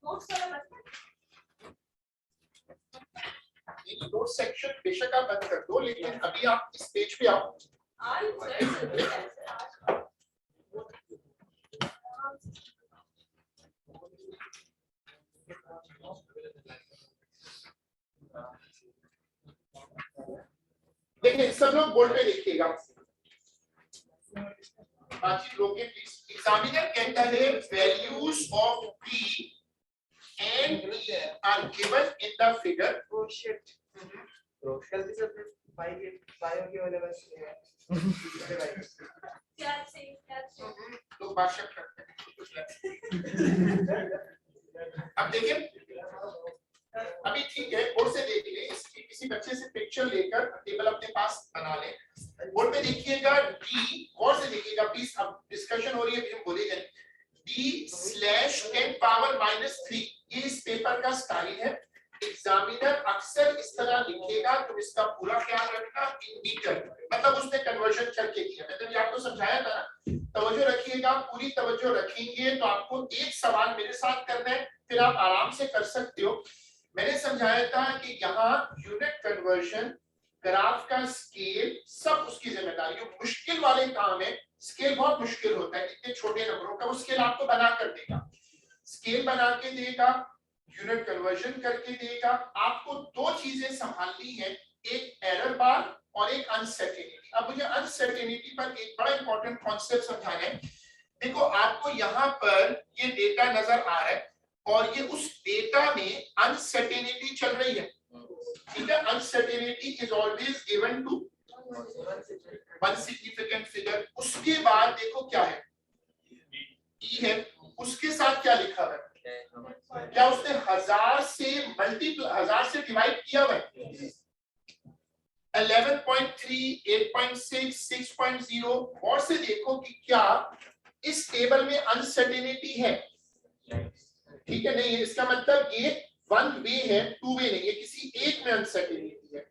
नोट्स वाला नोट सेक्शन बेशक आप बंद कर दो, लेकिन अभी आप इस पेज पे आओ। देखिए सब लोग बोर्ड पे देखिएगा। बाकी लोग प्लीज। एग्जामिनर कहता है values of p and e are given in the figure. Oh shit. गलती से बायो के वाले बस क्या से लोग भाषा करते हैं। अब देखिए अभी ठीक है, बोर्ड से देख ले, इसकी किसी बच्चे से पिक्चर लेकर टेबल अपने पास बना ले। बोर्ड पे देखिएगा डी, गौर से देखिएगा प्लीज, अब डिस्कशन हो रही है, फिर हम बोलेंगे। d/10⁻³ ये इस पेपर का स्टाइल है। एग्जामिनर अक्सर इस तरह लिखेगा, तो इसका पूरा ख्याल रखना। इन मीटर मतलब उसने कन्वर्जन करके किया, मैं तभी आपको समझाया था ना। तवज्जो रखिएगा, पूरी तवज्जो रखेंगे तो आपको एक सवाल मेरे साथ करना है, फिर आप आराम से कर सकते हो। मैंने समझाया था कि यहाँ यूनिट कन्वर्जन, ग्राफ का स्केल, सब उसकी जिम्मेदारी। जो मुश्किल वाले काम है, स्केल बहुत मुश्किल होता है, इतने छोटे नंबरों का, वो स्केल आपको बना कर देगा, स्केल बना के देगा, यूनिट कन्वर्जन करके देगा। आपको दो चीजें संभालनी है, एक एरर बार और एक अनसर्टेनिटी। अब मुझे अनसर्टेनिटी पर एक बड़ा इंपॉर्टेंट कॉन्सेप्ट समझाना है। देखो, आपको यहाँ पर ये डेटा नजर आ रहा है और ये उस डेटा में अनसर्टेनिटी चल रही है, ठीक है। Uncertainty is always given to one significant figure. उसके बाद देखो क्या है, ई है, उसके साथ क्या लिखा हुआ है, क्या उसने 1000 से डिवाइड किया हुआ है? 11.3, 8.6, 6.0। और से देखो कि क्या इस टेबल में अनसर्टेनिटी है, ठीक है, नहीं है। इसका मतलब ये वन वे है, टू वे नहीं है, किसी एक में अनसर्टेनिटी है।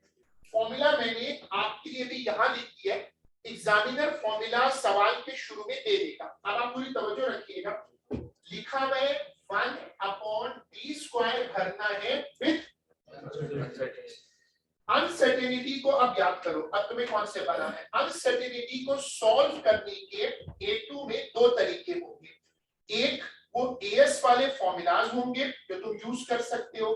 फॉर्मूला मैंने आपके लिए भी यहाँ लिख दिया है, एग्जामिनर फॉर्मूला सवाल के शुरू में दे देगा। अब आप पूरी तवज्जो रखिएगा, लिखा हुआ है 1/d² भरना है विद अनसर्टेनिटी को। अब याद करो, अब तुम्हें कौन से बना है, अनसर्टेनिटी को सॉल्व करने के A2 में दो तरीके होंगे। एक वो AS वाले फॉर्मूलाज होंगे जो तुम यूज कर सकते हो,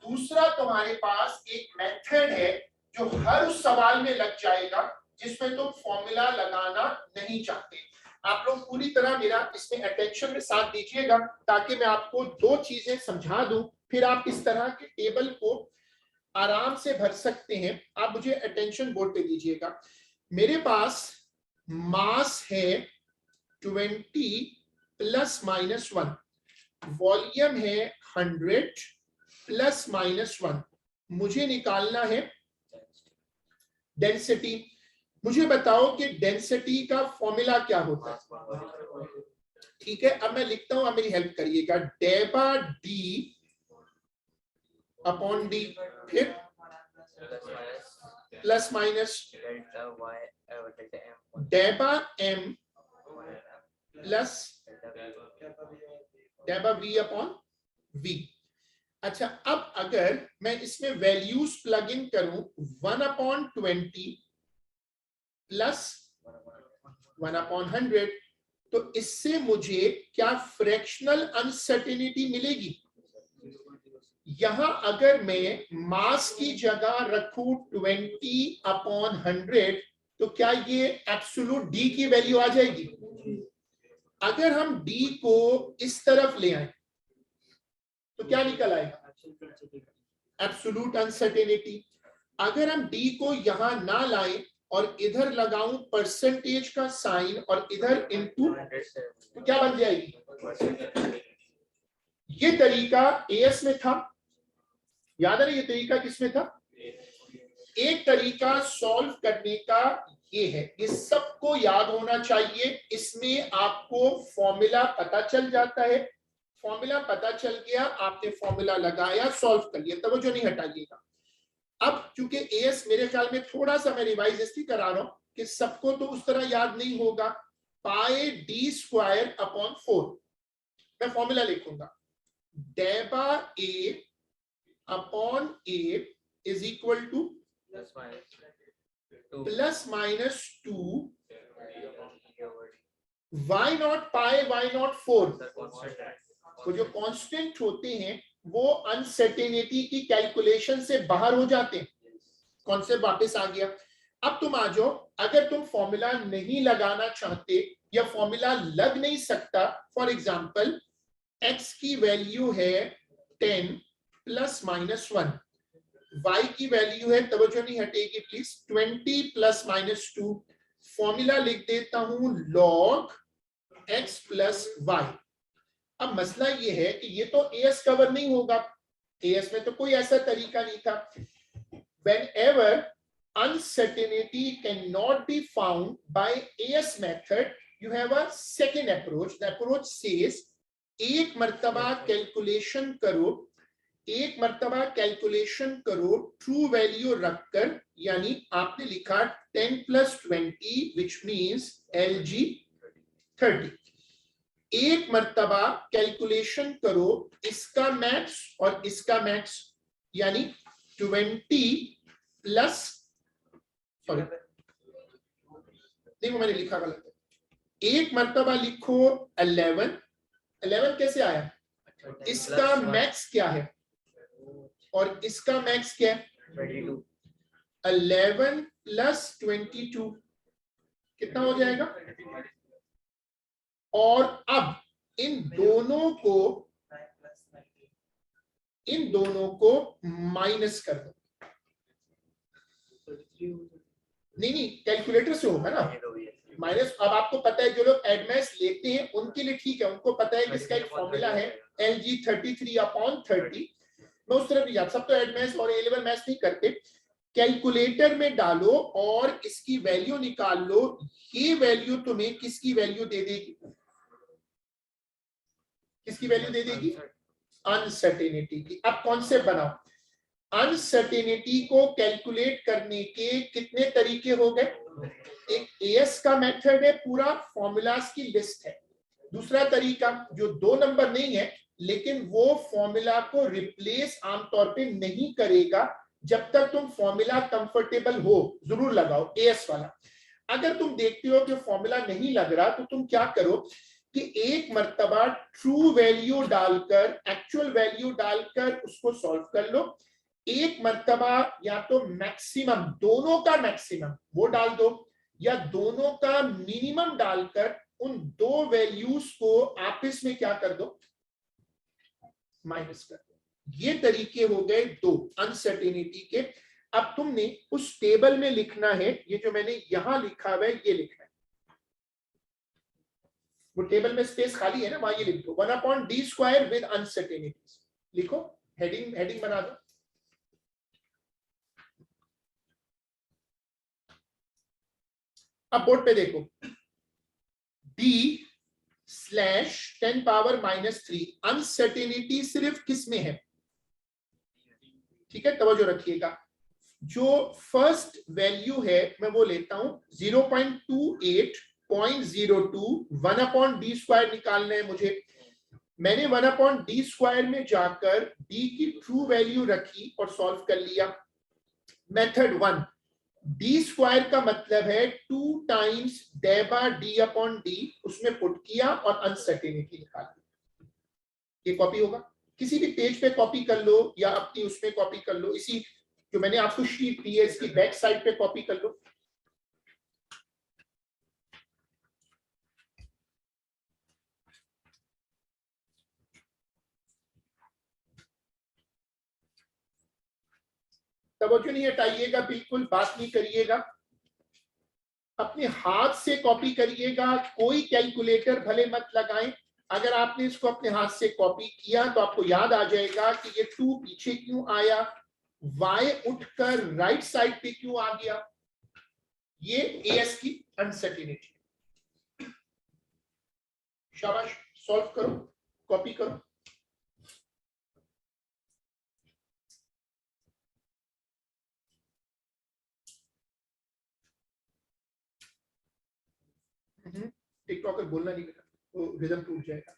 दूसरा तुम्हारे पास एक मेथड है जो हर उस सवाल में लग जाएगा जिसमें तुम फॉर्मूला लगाना नहीं चाहते। आप लोग पूरी तरह मेरा इसमें अटेंशन में साथ दीजिएगा ताकि मैं आपको दो चीजें समझा दूं, फिर आप इस तरह के टेबल को आराम से भर सकते हैं। आप मुझे अटेंशन बोर्ड पे दीजिएगा। मेरे पास मास है 20 ± 1, वॉल्यूम है 100 ± 1। मुझे निकालना है डेंसिटी। मुझे बताओ कि डेंसिटी का फॉर्मूला क्या होता है, ठीक है। अब मैं लिखता हूं, आप मेरी हेल्प करिएगा। डेबा D/d, फिर प्लस माइनस डेबा M प्लस डेबा V/V। अच्छा, अब अगर मैं इसमें वैल्यूज प्लग इन करूं, 1/20 प्लस 1/100, तो इससे मुझे क्या फ्रैक्शनल अनसर्टेनिटी मिलेगी। यहां अगर मैं मास की जगह रखूं 20/100, तो क्या ये एब्सोल्यूट D की वैल्यू आ जाएगी। अगर हम D को इस तरफ ले आए तो क्या निकल आएगा, एब्सोल्यूट अनसर्टेनिटी। अगर हम D को यहां ना लाएं और इधर लगाऊं परसेंटेज का साइन और इधर इनटू, तो क्या बन जाएगी। ये तरीका AS में था, याद है ना, ये तरीका किसमें था। एक तरीका सॉल्व करने का ये है, ये सबको याद होना चाहिए। इसमें आपको फॉर्मूला पता चल जाता है, फॉर्मूला पता चल गया, आपने फॉर्मूला लगाया, सॉल्व कर लिया, तवज्जो नहीं हटाइएगा। अब चूंकि AS मेरे ख्याल में थोड़ा सा मैं रिवाइज इसलिए करा रहा हूं कि सबको तो उस तरह याद नहीं होगा। πd²/4 मैं फॉर्मूला लिखूंगा, डेबा A/A is equal to +-2 y0 pi y0 4। वो जो कांस्टेंट होते हैं वो अनसर्टेनिटी की कैलकुलेशन से बाहर हो जाते हैं। कॉन्सेप्ट वापस आ गया। अब तुम आ जाओ, अगर तुम फॉर्मूला नहीं लगाना चाहते या फॉर्मूला लग नहीं सकता, फॉर एग्जांपल x की वैल्यू है 10 ±1, y की वैल्यू है, तवज्जो नहीं हटेगी प्लीज, 20 ±2। फॉर्मूला लिख देता हूं log x + y। अब मसला ये है कि ये तो AS कवर नहीं होगा, एएस में तो कोई ऐसा तरीका नहीं था. Whenever uncertainty cannot be found by AS method, you have a second approach. The approach says एक मर्तबा कैलकुलेशन करो, एक मर्तबा कैलकुलेशन करो ट्रू वैल्यू रखकर, यानी आपने लिखा 10 + 20 which means LG 30. एक मर्तबा कैलकुलेशन करो इसका मैक्स और इसका मैक्स, यानी 20 प्लस, सॉरी नहीं वो मैंने लिखा गलत है. एक मर्तबा लिखो 11. 11 कैसे आया? इसका मैक्स क्या है और इसका मैक्स क्या है? 22. 11 + 22 कितना हो जाएगा? और अब इन दोनों को माइनस कर दो. नहीं कैलकुलेटर से होगा ना माइनस. अब आपको पता है जो लोग एडमेस लेते हैं उनके लिए ठीक है, उनको पता है कि इसका एक फॉर्मूला है LG 33/30. मैं उस तरफ नहीं जाता, सब तो एडमेस और ए लेवल मैथ्स नहीं करते. कैलकुलेटर में डालो और इसकी वैल्यू निकाल लो. ये वैल्यू तुम्हें किसकी वैल्यू दे देगी? किसकी वैल्यू दे देगी? अनसर्टेनिटी की. अब कॉन्सेप्ट बनाओ. अनसर्टेनिटी को कैलकुलेट करने के कितने तरीके हो गए? एक एएस का मेथड है, पूरा फॉर्मूलाज की लिस्ट है. दूसरा तरीका जो 2 नंबर नहीं है लेकिन वो फॉर्मूला को रिप्लेस आमतौर पे नहीं करेगा जब तक तुम फॉर्मूला कंफर्टेबल हो, जरूर लगाओ एएस वाला. अगर तुम देखते हो कि फॉर्मूला नहीं लग रहा तो तुम क्या करो कि एक मर्तबा ट्रू वैल्यू डालकर, एक्चुअल वैल्यू डालकर उसको सॉल्व कर लो. एक मर्तबा या तो मैक्सिमम, दोनों का मैक्सिमम वो डाल दो, या दोनों का मिनिमम डालकर उन दो वैल्यूज को आपस में क्या कर दो? माइनस कर दो. ये तरीके हो गए 2 अनसर्टेनिटी के. अब तुमने उस टेबल में लिखना है, ये जो मैंने यहां लिखा हुआ है ये लिखना है. वो टेबल में स्पेस खाली है ना, वहां ये लिख दो 1/d² विद अनसर्टेनिटीज. लिखो, हेडिंग बना दो. अब बोर्ड पे देखो, d/10⁻³ अनसर्टेनिटी सिर्फ किस में है? ठीक है, तवज्जो रखिएगा. जो फर्स्ट वैल्यू है मैं वो लेता हूं 0.28.02. 1/d² निकालना है मुझे. मैंने 1/d² में जाकर d की ट्रू वैल्यू रखी और सॉल्व कर लिया. मेथड 1, d² का मतलब है 2 टाइम्स d/d/d, उसमें पुट किया और अनसर्टेनिटी निकाली. ये कॉपी होगा, किसी भी पेज पे कॉपी कर लो या अपनी उसमें कॉपी कर लो. इसी जो मैंने आपको शीट दी है इसकी बैक साइड पे कॉपी कर लो. तवज्जो नहीं हटाइएगा, बिल्कुल बात नहीं करिएगा, अपने हाथ से कॉपी करिएगा. कोई कैलकुलेटर भले मत लगाएं. अगर आपने इसको अपने हाथ से कॉपी किया तो आपको याद आ जाएगा कि ये 2 पीछे क्यों आया, y उठकर राइट साइड पे क्यों आ गया. ये एएस की अनसर्टेनिटी. शाबाश, सॉल्व करो, कॉपी करो. टिकटॉकर बोलना नहीं बेटा, तो रिदम टूट जाएगा.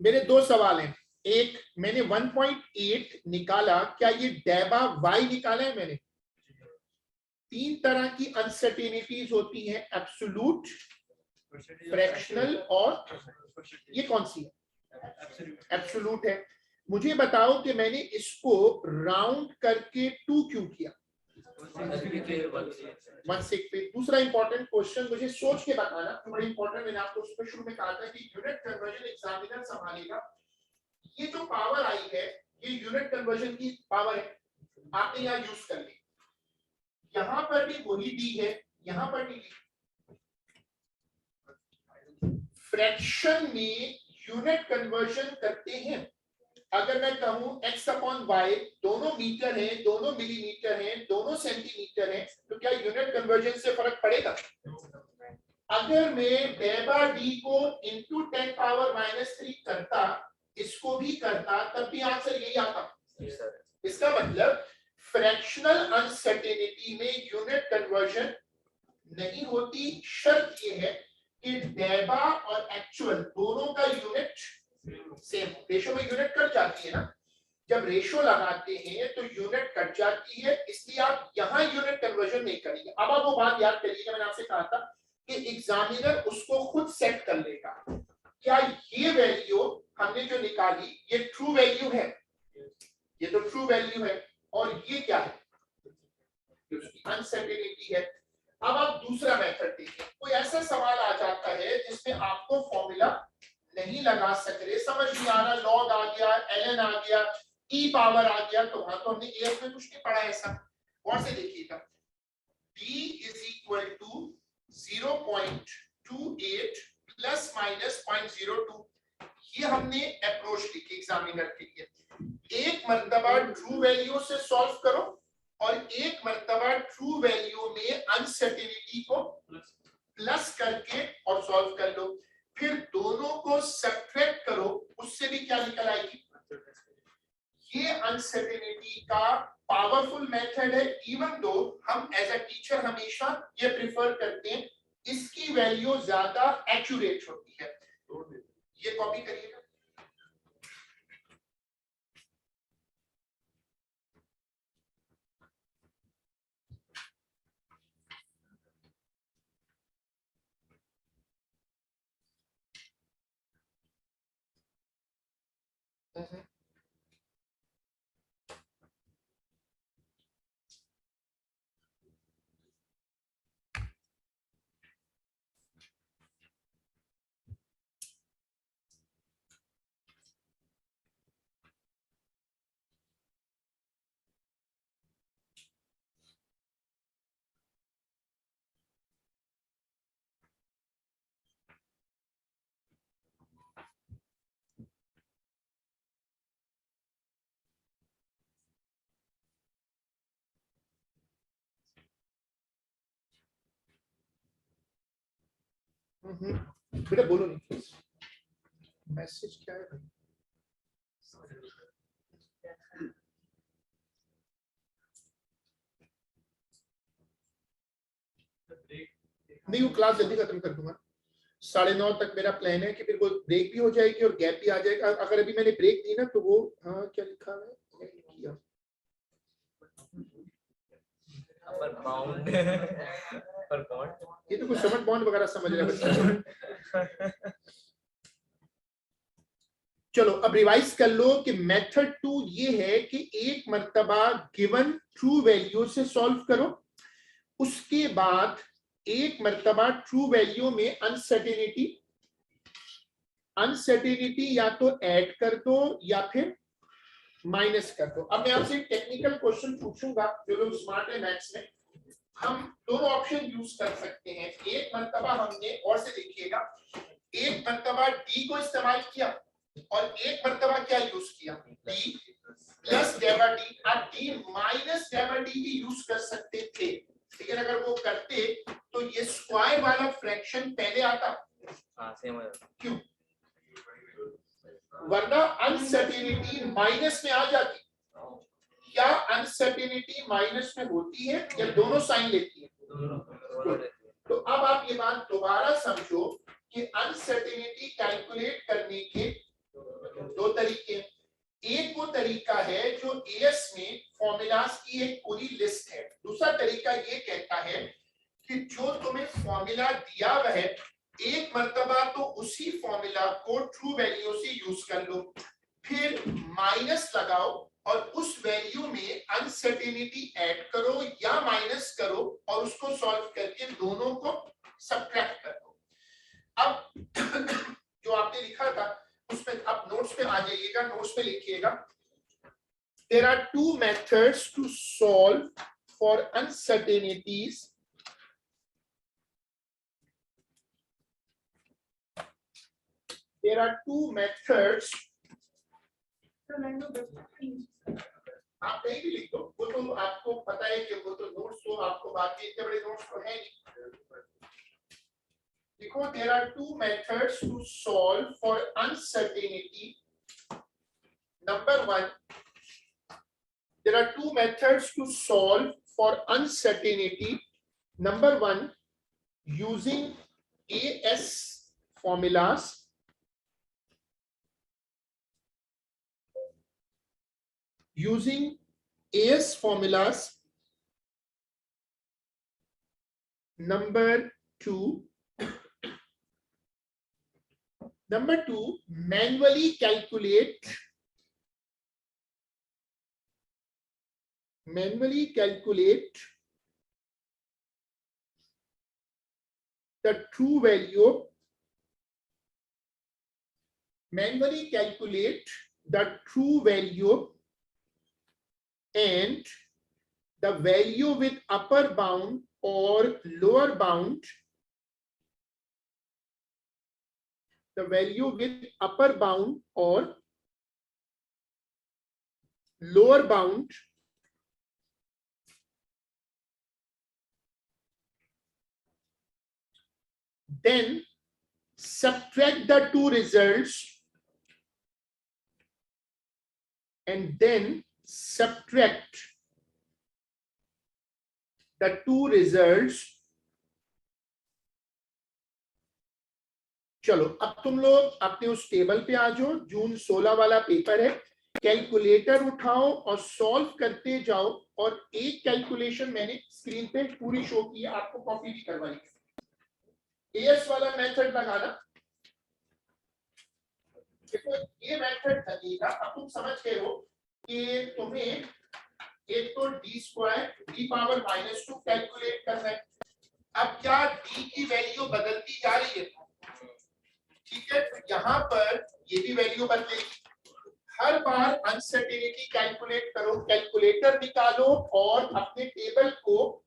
मेरे दो सवाल हैं। एक, मैंने 1.8 निकाला, क्या ये डेबा वाई निकाला है मैंने? तीन तरह की अनसर्टेनिटीज होती हैं, एब्सोल्यूट, फ्रैक्शनल और ये कौन सी है? एब्सोल्यूट है। मुझे बताओ कि मैंने इसको राउंड करके 2 क्यों किया? 1/6। दूसरा इंपॉर्टेंट क्वेश्चन मुझे सोच के बताना, तो बड़ी इंपॉर्टेंट, मैंने आपको उसमें शुरू में कहा था कि यूनिट कन्वर्जन एग्जामिनर संभालेगा। ये जो पावर आई है ये यूनिट कन्वर्जन की पावर है, आपने यहाँ यूज कर ली। यहां पर भी वही डी है, यहां पर भी डी। फ्रैक्शन में यूनिट कन्वर्जन करते हैं। अगर मैं कहूं x अपॉन y दोनों मीटर हैं, दोनों मिलीमीटर हैं, दोनों सेंटीमीटर हैं, तो क्या यूनिट कन्वर्जन से फर्क पड़ेगा? अगर मैं डेबा डी को इंटू 10 पावर -3 करता, इसको भी करता, तब भी आंसर यही आता। इसका मतलब फ्रैक्शनल अनसर्टेनिटी में यूनिट कन्वर्जन नहीं होती। शर्त यह है कि डेबा और एक्चुअल दोनों का यूनिट सेम। रेशो में यूनिट कट जाती है ना, जब रेशो लगाते हैं तो यूनिट कट जाती है, इसलिए आप यहां यूनिट कन्वर्जन नहीं करेंगे। अब आप वो बात याद करिएगा, मैंने आपसे कहा था कि एग्जामिनर उसको खुद सेट कर लेगा। क्या ये वैल्यू हमने जो निकाली ये ट्रू वैल्यू है? ये तो ट्रू वैल्यू है। और ये क्या है? अनसर्टेनिटी है। अब आप दूसरा मेथड देखिए। कोई ऐसा सवाल आ जाता है जिसमें आपको फॉर्मूला नहीं लगा सक रहे, समझ नहीं आ रहा, लॉग आ गया, ln आ गया, e पावर आ गया, तो वहां तो हमने AF में कुछ नहीं पढ़ा ऐसा। और से देखिएगा, d = 0.28 प्लस माइनस 0.02। ये हमने अप्रोच लिखी एग्जामिनर के लिए। एक मर्तबा ट्रू वैल्यू से सॉल्व करो और एक मर्तबा ट्रू वैल्यू में अनसर्टेनिटी को प्लस करके और सॉल्व कर लो। फिर दोनों को सब्ट्रैक्ट करो, उससे भी क्या निकल आएगी? ये अनसर्टेनिटी का पावरफुल मेथड है। इवन दो हम एज अ टीचर हमेशा ये प्रिफर करते हैं, इसकी वैल्यू ज्यादा एक्यूरेट होती है। ये कॉपी करिएगा। बेटा बोलो नहीं, मैसेज क्या है भाई? नहीं, वो क्लास जल्दी खत्म कर दूंगा। 9:30 तक मेरा प्लान है कि फिर वो ब्रेक भी हो जाएगी और गैप भी आ जाएगा। अगर अभी मैंने ब्रेक दी ना तो वो, हाँ क्या लिखा है किया पर बाउंड पर बॉन्ड, ये तो कुछ समझ बॉन्ड वगैरह समझ रहा है बच्चा। चलो अब रिवाइज कर लो कि मेथड 2 ये है कि एक मर्तबा गिवन ट्रू वैल्यू से सॉल्व करो, उसके बाद एक मर्तबा ट्रू वैल्यू में अनसर्टेनिटी या तो ऐड कर दो या फिर माइनस कर दो। अब मैं आपसे टेक्निकल क्वेश्चन पूछूंगा, जो लोग स्मार्ट है मैथ्स में, हम दोनों ऑप्शन यूज कर सकते हैं। एक मर्तबा हमने, और से देखिएगा, एक मर्तबा डी को इस्तेमाल किया और एक मर्तबा क्या यूज किया? डी प्लस डेबा डी। आप डी माइनस डेबा डी भी यूज कर सकते थे, लेकिन अगर वो करते तो ये स्क्वायर वाला फ्रैक्शन पहले आता। हाँ सेम हो जाता। क्यों? वरना अनसर्टेनिटी माइनस में आ जाती। क्या अनसर्टेनिटी माइनस में होती है या दोनों साइन लेती है? तो अब आप ये बात दोबारा समझो कि अनसर्टेनिटी कैलकुलेट करने के दो तरीके हैं। एक वो तरीका है जो एएस में फॉर्मूलाज की एक पूरी लिस्ट है। दूसरा तरीका ये कहता है कि जो तुम्हें फॉर्मूला दिया हुआ है एक मर्तबा तो उसी फॉर्मूला को ट्रू वैल्यू से यूज कर लो, फिर माइनस लगाओ और उस वैल्यू में अनसर्टेनिटी ऐड करो या माइनस करो और उसको सॉल्व करके दोनों को सब्ट्रैक्ट कर दो। अब जो आपने लिखा था उसमें आप नोट्स पे आ जाइएगा, नोट्स पे लिखिएगा there are two methods to solve for uncertainties. There are two methods. आप कहीं भी लिख दो, वो तो आपको पता है कि वो तो नोट्स तो आपको बाकी इतने बड़े नोट्स तो है नहीं। देखो, there are two methods to solve for uncertainty. Number one, there are two methods to solve for uncertainty. Number one, using AS formulas. Using AS formulas. Number two, manually calculate the true value. Manually calculate the true value and the value with upper bound or lower bound. The value with upper bound or lower bound then subtract the two results and then subtract the two results. चलो अब तुम लोग अपने उस table पे आ जाओ, जून 16 वाला paper है, कैलकुलेटर उठाओ और सॉल्व करते जाओ। और एक कैलकुलेशन मैंने स्क्रीन पे पूरी शो की है, आपको कॉपी भी करवाई है। एएस वाला मेथड लगाना, देखो ये मेथड लगेगा। अब तुम समझ गए हो कि तुम्हें एक तो D square D power -2 calculate करना है। अब क्या डी की वैल्यू बदलती जा रही है, ठीक है, तो यहाँ पर ये भी वैल्यू बदलेगी। हर बार अनसर्टेनिटी कैलकुलेट करो, कैलकुलेटर निकालो और अपने टेबल को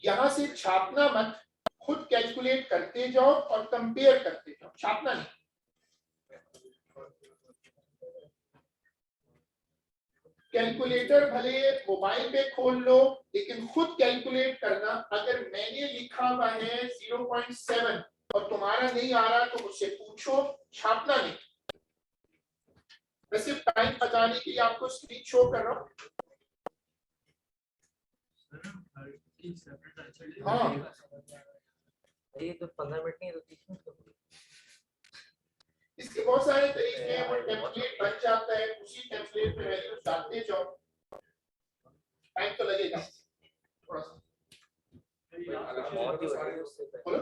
यहाँ से छापना मत, खुद कैलकुलेट करते जाओ और कंपेयर करते जाओ, छापना नहीं। कैलकुलेटर भले मोबाइल पे खोल लो लेकिन खुद कैलकुलेट करना। अगर मैंने लिखा हुआ है 0.7 और तुम्हारा नहीं आ रहा तो मुझसे पूछो, छापना नहीं। वैसे टाइम बचाने के लिए आपको स्क्रीन शो कर रहा हूँ। हाँ ये तो 15 मिनट नहीं, तो 30 मिनट। इसके बहुत सारे तरीके हैं, वो टेम्पलेट बन जाता है, उसी टेम्पलेट पे वैल्यू डालते जाओ। टाइम तो लगेगा थोड़ा सा। बोलो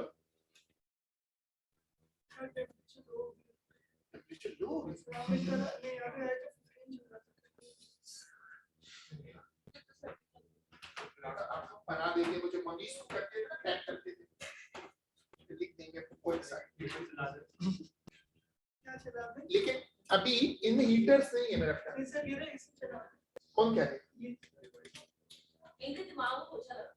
बना देंगे, मुझे मनीष को करते थे ना, टैग करते थे, लिख देंगे कोई साइड। लेकिन अभी इन हीटर्स नहीं है मेरा ख्याल। कौन कह रहे? इनके दिमाग को अच्छा लगा।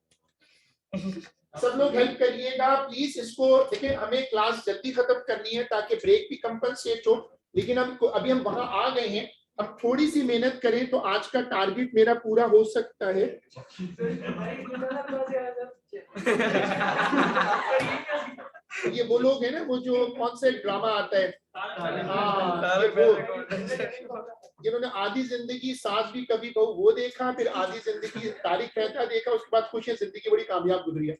सब लोग हेल्प करिएगा प्लीज इसको। देखिए हमें क्लास जल्दी खत्म करनी है ताकि ब्रेक भी कंपनसेट हो, लेकिन हम अभी हम वहां आ गए हैं। अब थोड़ी सी मेहनत करें तो आज का टारगेट मेरा पूरा हो सकता है। ये वो लोग हैं ना, वो जो कौन सा ड्रामा आता है, जिन्होंने आधी जिंदगी सास भी कभी बहू वो देखा, फिर आधी जिंदगी तारिक मेहता देखा, उसके बाद खुश है, जिंदगी बड़ी कामयाब गुजरी है।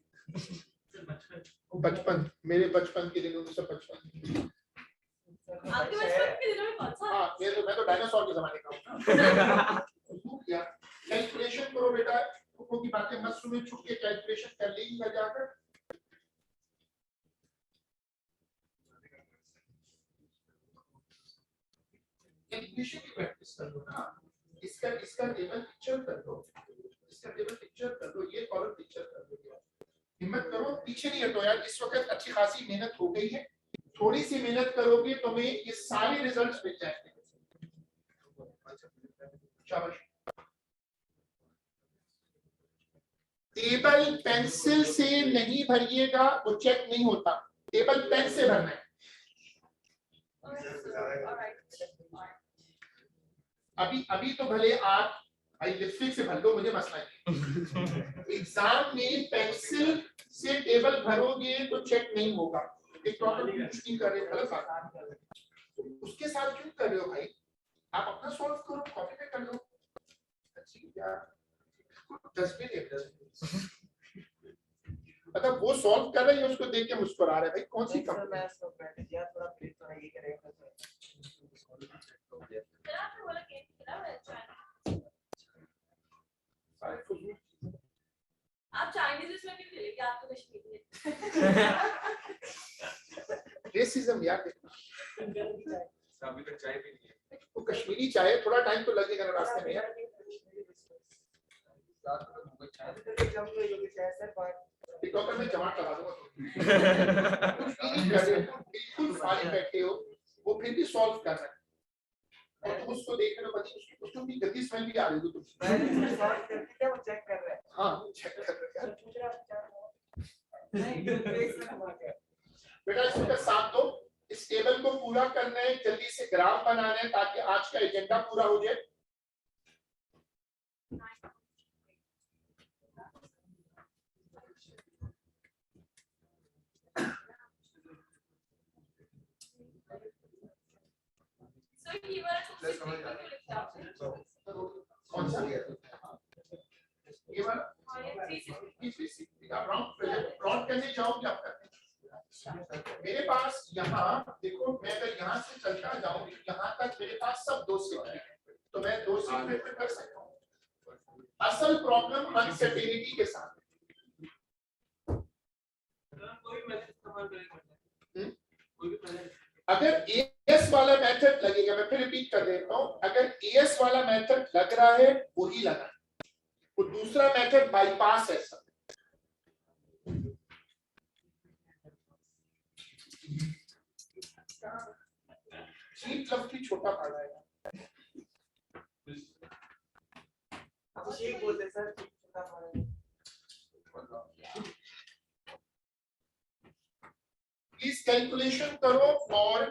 बचपन, मेरे बचपन के दिन 1955। आपके बचपन के दिनों में कौन सा? हाँ मैं तो डायनासोर के जमाने का हूँ। क्या कैलकुलेशन करो बेटा, तुमको की बातें मत सुनो, छुप के कैलकुलेशन कर लेंगे घर जाकर। कैलकुलेशन की प्रैक्टिस कर लो ना, इसका टेबल पिक्चर कर लो, इसका टेबल पिक्चर कर लो, ये कॉलम पिक्चर कर लो। हिम्मत करो, पीछे नहीं हटो यार, इस वक्त अच्छी खासी मेहनत हो गई है, थोड़ी सी मेहनत करोगे तुम्हें ये सारे रिजल्ट्स मिल जाएंगे। शाबाश। टेबल पेंसिल से नहीं भरिएगा, वो चेक नहीं होता, टेबल पेन से भरना है। अभी तो भले आप भाई लिपस्टिक से भर लो, मुझे मसला नहीं। एग्जाम में पेंसिल से टेबल भरोगे तो चेक नहीं होगा। एक टॉपिक कुछ नहीं कर रहे, गलत बात, उसके साथ क्यों कर रहे हो भाई? आप अपना सॉल्व करो, कॉपी पे कर लो। अच्छी यार, मतलब वो सॉल्व कर रहे हैं, उसको देख के मुस्कुरा रहे हैं, भाई कौन सी कंपनी? आप चाइनीज इसमें क्यों खेलेंगे? आप तो कश्मीरी हैं। रेसिज्म यार, अभी तक चाय भी नहीं है। वो कश्मीरी चाय, थोड़ा टाइम तो लगेगा ना रास्ते में यार। टिकटॉकर में जमा करा दूंगा, कुछ भी नहीं कर रहे हो, बिल्कुल फारिग बैठे हो, वो फिर भी सॉल्व कर रहे हैं और तुम उसको देख रहे हो, पता नहीं उसको भी गंदी स्मेल भी आ रही है तुम चेक कर रहे हैं। हाँ चेक कर रहे हैं। बेटा इसका साथ दो, इस टेबल को पूरा करना है, जल्दी से ग्राफ बनाना है ताकि आज का एजेंडा पूरा हो जाए। कौन सा ये वाला? प्लॉट करने जाओगे आप करते हैं। मेरे पास यहाँ देखो, मैं अगर यहाँ से चलता जाऊँ यहाँ तक, मेरे पास सब 2 सीट है, तो मैं 2 सीट में कर सकता हूँ। असल प्रॉब्लम अनसर्टेनिटी के साथ। अगर एएस वाला मेथड लगेगा, मैं फिर रिपीट कर देता हूँ, अगर एएस वाला मेथड लग रहा है वही लगा, वो दूसरा मेथड बाईपास है सब। चीप लफ्ज़ छोटा पड़ रहा है। बोलते सर, छोटा पड़ रहा है। प्लीज कैलकुलेशन करो और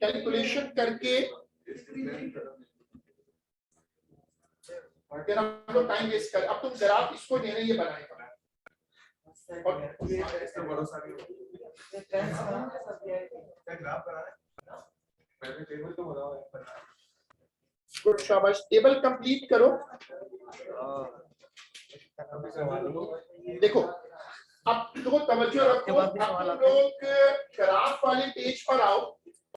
कैलकुलेशन करके टाइम वेस्ट कर। अब तुम ग्राफ इसको देने ये बनाएगा गुड, शाबाश। टेबल कंप्लीट करो। देखो अब तो तवज्जो रखो, अब तुम लोग ग्राफ वाले पेज पर आओ।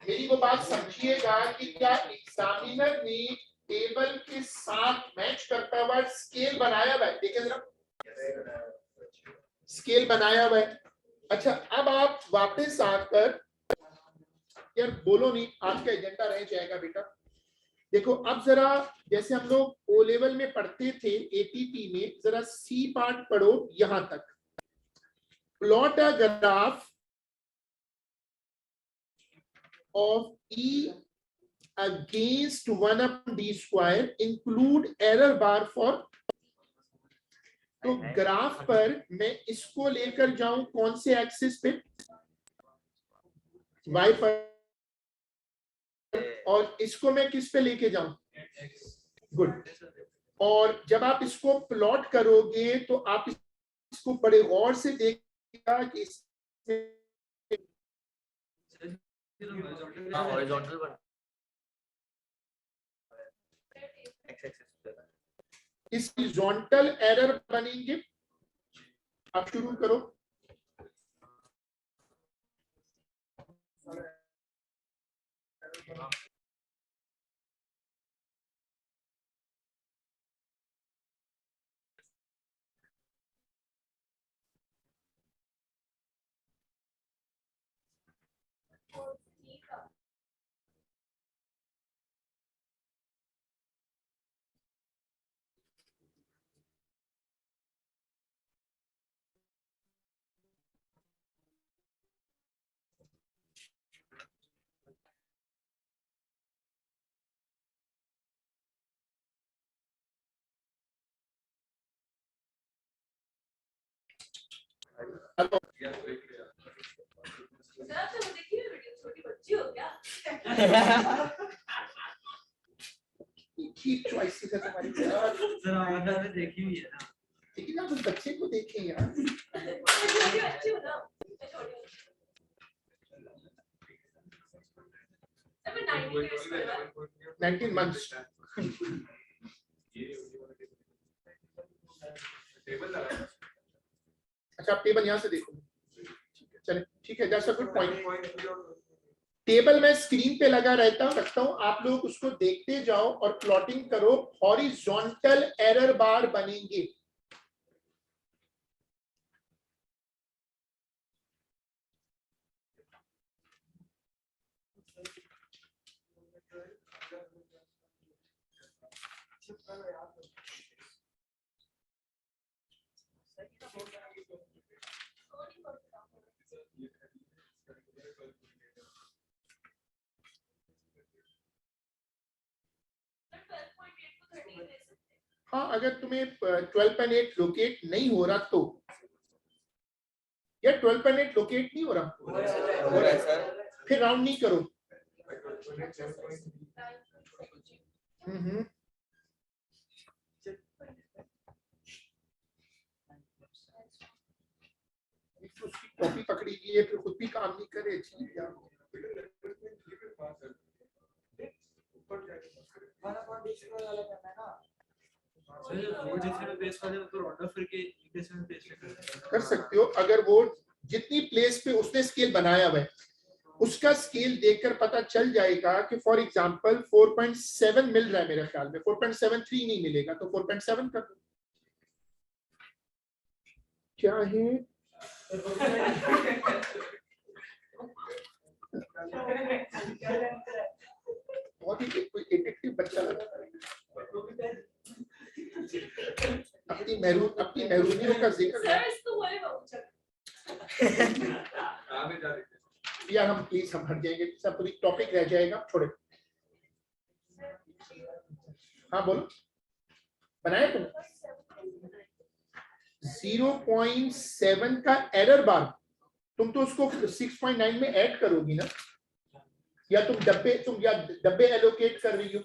मेरी वो बात समझिएगा कि क्या एग्जामिनर ने टेबल के साथ मैच करता हुआ स्केल बनाया हुआ है? देखिए जरा, स्केल बनाया हुआ है। अच्छा, अब आप वापस आकर, यार बोलो नहीं, आज का एजेंडा रह जाएगा बेटा। देखो अब जरा, जैसे हम लोग ओ लेवल में पढ़ते थे एटीपी में, जरा सी पार्ट पढ़ो यहां तक। Plot a graph of E against 1 upon D square, include error bar for। तो ग्राफ पर मैं इसको लेकर जाऊं कौन से एक्सिस पे? Y पर। और इसको मैं किस पे लेके जाऊं? गुड। और जब आप इसको प्लॉट करोगे तो आप इसको बड़े गौर से देखिएगा कि हॉरिजॉन्टल बन, इस हॉरिजॉन्टल एरर बनेंगे। अब शुरू करो। सर आपने वो देखी है वीडियो, छोटी बच्ची हो क्या? की चॉइसेस है तुम्हारी यार। सर आवाज़ में देखी हुई है ना। लेकिन आप उस बच्चे को देखें यार। मैं छोटी बच्ची हूँ ना, मैं छोटी हूँ। सर मैं 19 years की हूँ। 19 months। अच्छा आप टेबल यहाँ से देखो। चले ठीक है, that's a good point. Table मैं स्क्रीन पे लगा रखता हूँ, आप लोग उसको देखते जाओ और प्लॉटिंग करो। हॉरिजॉन्टल एरर बार बनेंगे। हाँ अगर तुम्हें 12.8 लोकेट नहीं हो रहा तो, या 12.8 लोकेट नहीं हो रहा, हो रहा है सर। फिर राउंड नहीं करो। उसकी कॉपी पकड़ी गई है, फिर खुद भी काम नहीं करे। कर सकते हो अगर वो जितनी प्लेस पे उसने स्केल बनाया हुआ है उसका स्केल देखकर पता चल जाएगा कि फॉर एग्जांपल 4.7 मिल रहा है, मेरे ख्याल में 4.73 नहीं मिलेगा तो 4.7 कर दो। क्या है बहुत ही एडिक्टिव बच्चा लगता है। अपनी महरूमियों का जिक्र सर इसको बोले बहुत यार, हम प्लीज हम हट जाएंगे, सब पूरी टॉपिक रह जाएगा, छोड़े। हाँ बोलो, बनाया तुम 0.7 का एरर बार, तुम तो उसको 6.9 में ऐड करोगी ना, या तुम डब्बे एलोकेट कर रही हो।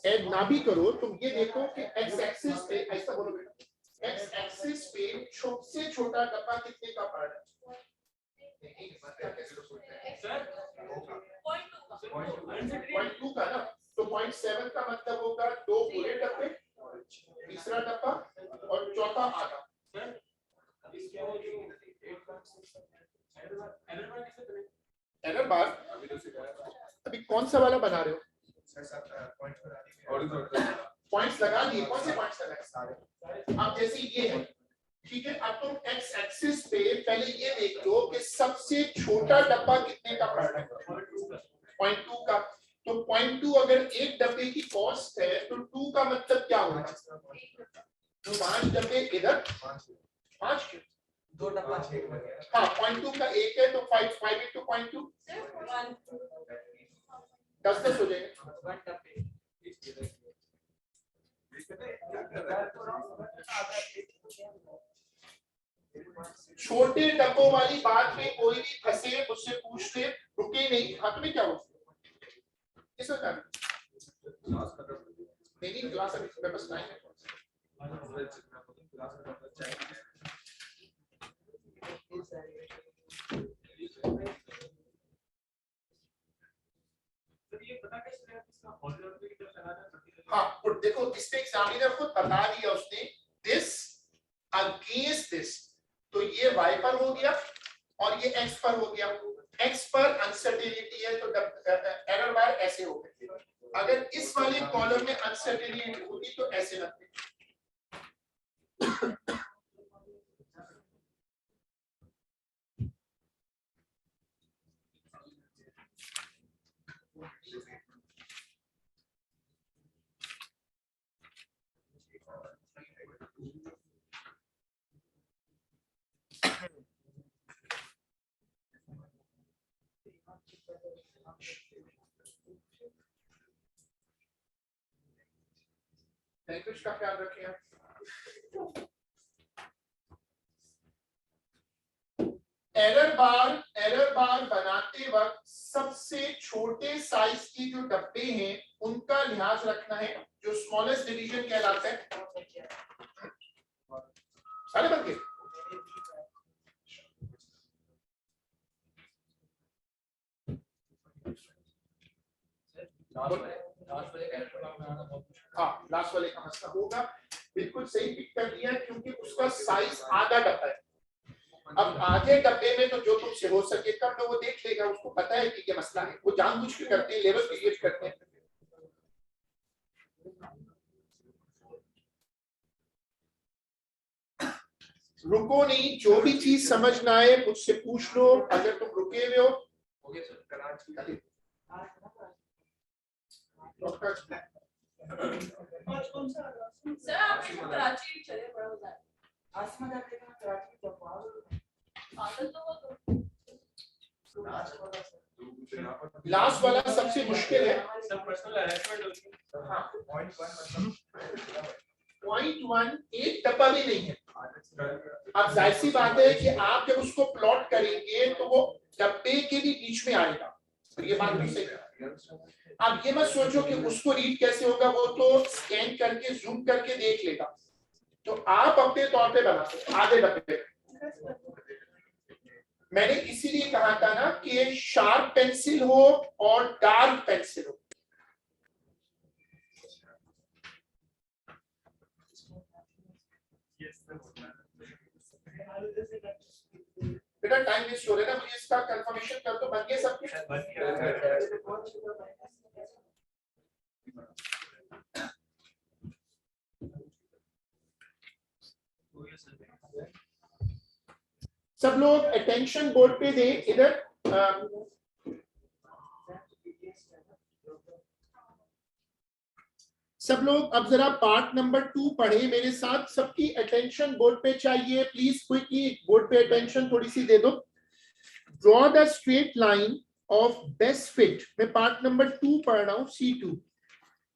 ऐड ना भी करो, तुम ये देखो कि एक्स एक्सिस पे, ऐसा बोलो बेटा, एक्स एक्सिस पे सबसे छोटा डब्बा कितने का पड़ रहा है? पॉइंट 2 का ना, तो 0.7 का मतलब होगा 2 पूरे डब्बे, तीसरा डब्बा और चौथा आधा। एरर बार अभी कौन सा वाला बना रहे हो? पॉइंट्स लगा दिए, कौन से पॉइंट्स लगाए? अब जैसे ये है, ठीक है, अब तुम एक्स एक्सिस पे पहले ये देख लो कि सबसे छोटा डब्बा कितने का पड़ रहा है? 0.2 का। तो 0.2 अगर एक डब्बे की कॉस्ट है तो 2 का मतलब क्या होगा? तो 5 डब्बे इधर, 5 क्यों? 2 डब्बा 6। हाँ 0.2 का एक है तो 5 into 0.2 10 हो जाएगा। छोटे डब्बों वाली बात में कोई भी फंसे, मुझसे पूछते, रुके नहीं। हाथ में क्या हो इस वक्त नहीं क्लास अभी बस टाइम है। हाँ और देखो इसमें एग्जामिनर को बता दिया उसने, दिस अगेंस्ट दिस, तो ये वाइपर हो गया और ये ये एक्स पर हो गया, एक्स पर अनसर्टेनिटी है तो एरर बार ऐसे हो गए। अगर इस वाले कॉलम में अनसर्टेनिटी होती तो ऐसे लगते। लैंग्वेज का ख्याल रखें आप। एरर बार बनाते वक्त सबसे छोटे साइज की जो डब्बे हैं उनका लिहाज रखना है, जो स्मॉलेस्ट डिवीजन कहलाता है। सारे बन गए? हाँ, लास्ट वाले का मसला होगा। बिल्कुल सही पिक कर दिया क्योंकि उसका साइज आधा डब्बा है। अब आधे डब्बे में तो जो तुमसे हो सके कर लो, वो देख लेगा, उसको पता है कि ये मसला है, वो जानबूझ के करते हैं, लेवल क्रिएट करते हैं। रुको नहीं, जो भी चीज समझना है मुझसे पूछ लो। अगर तुम रुके हुए हो सर आपने तो कराची चले बड़ा मजा आया। आसमान जाके कराची तो पागल तो वो तो लास्ट वाला सबसे मुश्किल है। सब पर्सनल हैरेसमेंट होती है। हाँ, पॉइंट 1 एक डब्बा भी नहीं है। अब जाहिर सी बात है कि आप जब उसको प्लॉट करेंगे तो वो डब्बे के भी बीच में आएगा, तो ये बात भी सही है। अब ये मत सोचो कि उसको रीड कैसे होगा, वो तो स्कैन करके जूम करके देख लेगा। तो आप अपने तौर पे बना सकते आधे डब्बे। मैंने इसीलिए कहा था ना कि शार्प पेंसिल हो और डार्क पेंसिल हो। बेटा टाइम वेस्ट हो रहा है ना, मुझे इसका कंफर्मेशन कर दो। बन गए सब कुछ? सब लोग अटेंशन बोर्ड पे दें इधर। सब लोग अब जरा पार्ट नंबर 2 पढ़े मेरे साथ। सबकी अटेंशन बोर्ड पे चाहिए, please quickly board pay attention थोड़ी सी दे दो। Draw the straight line of best fit. मैं पार्ट नंबर 2 पढ़ रहा हूं, C2।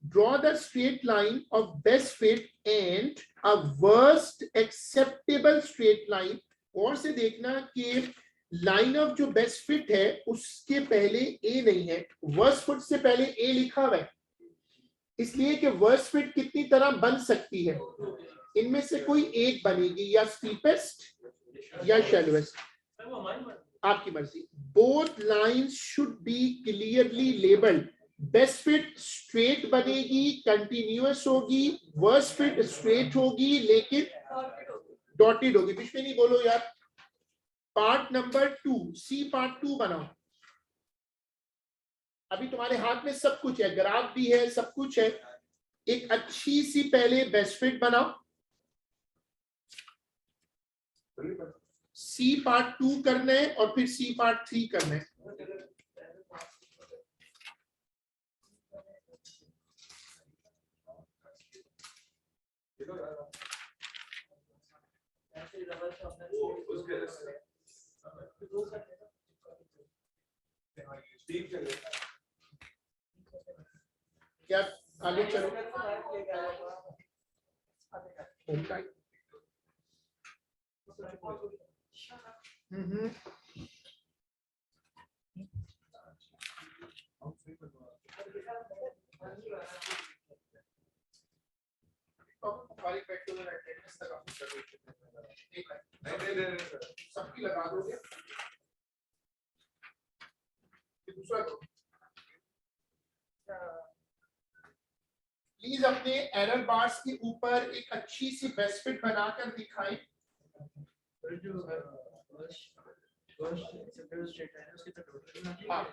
Draw the straight line of best fit and a worst acceptable straight line. और से देखना कि लाइन ऑफ जो बेस्ट फिट है उसके पहले ए नहीं है, वर्स्ट फिट से पहले ए लिखा हुआ है, इसलिए कि वर्स्ट फिट कितनी तरह बन सकती है, इनमें से कोई एक बनेगी, या स्टीपेस्ट या शैलोएस्ट, आपकी मर्जी। Both lines should be clearly labelled. Best fit straight बनेगी, कंटिन्यूअस होगी, वर्स्ट फिट स्ट्रेट होगी लेकिन डॉटेड होगी। बीच में नहीं बोलो यार। पार्ट नंबर 2 सी पार्ट 2 बनाओ। अभी तुम्हारे हाथ में सब कुछ है, ग्राफ भी है, सब कुछ है। एक अच्छी सी पहले बेस्ट फिट बनाओ। सी पार्ट 2 करना है और फिर सी पार्ट 3 करना है। क्या आगे चलो। सबकी लगा दोगे। दूसरा प्लीज अपने एरर बार्स के ऊपर एक अच्छी सी बेस्ट फिट बनाकर दिखाएं। हाँ,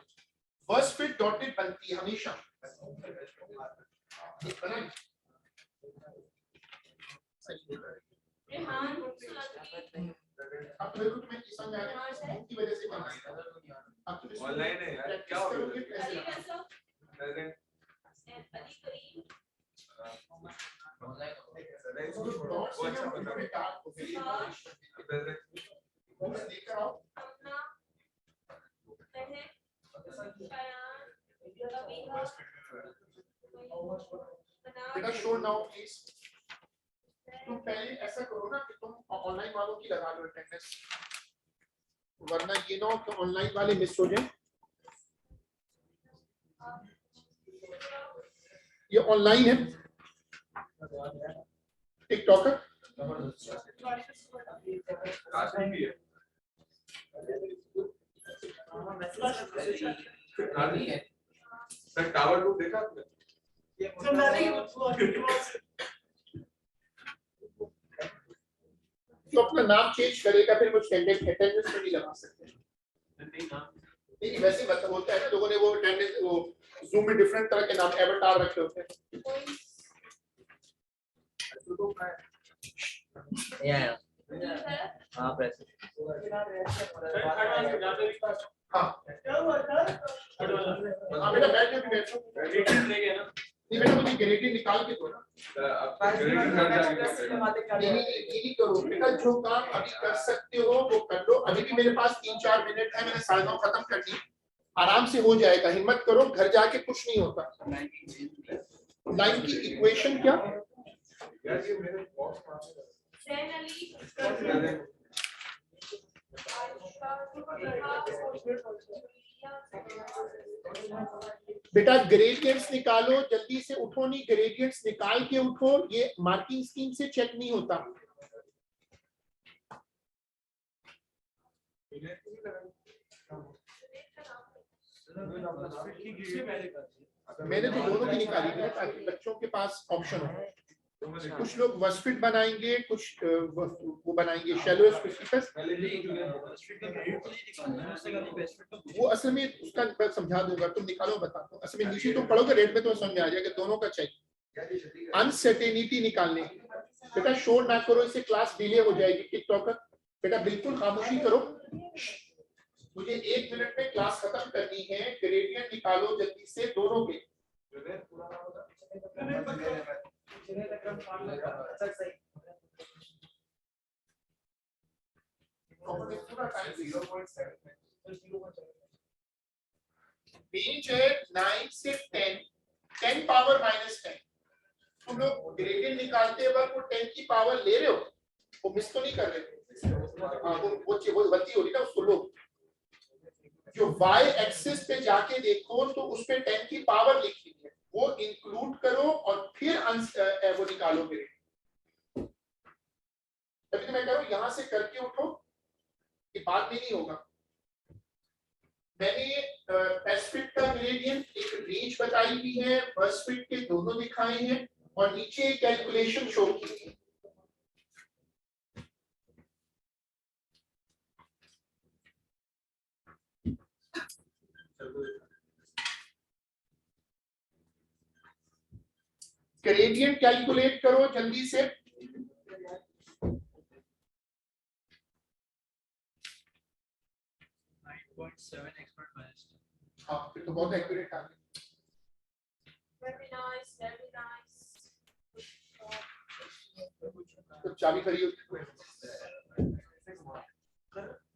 फर्स्ट फिट डॉटेड बनती है हमेशा। ये बना है? रेहान अब मेरे को तुम्हें समझ आ रहा है की वजह से बना है। अब तुम इसको ऑनलाइन है यार, क्या हो करोगे गया? अली कैसे? कैसा प्रेजेंट अली करीम वो अच्छा बता बेटा प्रेजेंट लेकर आओ। अपना महक शायान अबीहा बेटा शो नाउ प्लीज। तुम पहले ऐसा करो ना कि तुम ऑनलाइन वालों की लगा लो अटेंडेंस, वरना ये ना हो कि ऑनलाइन वाले मिस हो जाए। ये ऑनलाइन है टिकटॉकर। काशिम भी है। नानी है सर, टावर 2 देखा आपने? जो अपना नाम चेंज करेगा फिर वो अटेंडेंस में नहीं लगा सकते। नहीं वैसे मतलब होता है ना, लोगों ने वो अटेंडेंस वो जूम में डिफरेंट तरह के नाम एवतार रखे होते हैं। हाँ प्रेस हाँ हाँ बेटा बैठ जाओ बैठो। नहीं बेटा मुझे ग्रेडिंग निकाल के दो ना। नहीं करो बेटा, जो काम अभी कर सकते हो वो कर लो। अभी भी मेरे पास 3-4 मिनट है, मैंने 9:30 खत्म कर दी, आराम से हो जाएगा। हिम्मत करो, घर जाके कुछ नहीं होता। लाइन की इक्वेशन क्या? सैन अली बेटा ग्रेडियंट्स निकालो, जल्दी से उठो। नहीं ग्रेडियंट्स निकाल के उठो, ये मार्किंग स्कीम से चेक नहीं होता। मैंने तो दोनों की निकाली है ताकि बच्चों के पास ऑप्शन हो। कुछ लोग वसफिट बनाएंगे, कुछ वो बनाएंगे शैलो स्पेसिफिक। वो असल में उसका मैं समझा दूंगा, तुम निकालो बताता हूँ। असल में नीचे तुम पढ़ोगे रेट में तो समझ में आ जाएगा दोनों का चाहिए। अनसर्टेनिटी निकालने बेटा शोर ना करो, इससे क्लास डिले हो जाएगी। टिकटॉकर बेटा बिल्कुल खामोशी करो, मुझे 1 मिनट में क्लास खत्म करनी है। ग्रेडियंट निकालो जल्दी से दोनों के। बीच है 9 से 10 पावर -10। तुम लोग ग्रेडियंट निकालते वक्त वो 10 की पावर ले रहे हो, वो मिस तो नहीं कर रहे। वो गलती हो रही ना, उसको लो। जो y एक्सिस पे जाके देखो तो उस पे 10 की पावर लिखी है, वो इंक्लूड करो और फिर वो निकालो। तभी तो मैं कह रहा हूं यहां से करके उठो, ये बाद में नहीं होगा। मैंने एस्पिड का ग्रेडियंट एक रेंज बताई भी है, फर्स्ट फिट के दोनों दिखाए हैं और नीचे कैलकुलेशन शो की है। ग्रेडियंट कैलकुलेट करो जल्दी से। हाँ फिर तो बहुत एक्यूरेट आ गया। very nice, very nice. तो चाबी खड़ी होती है।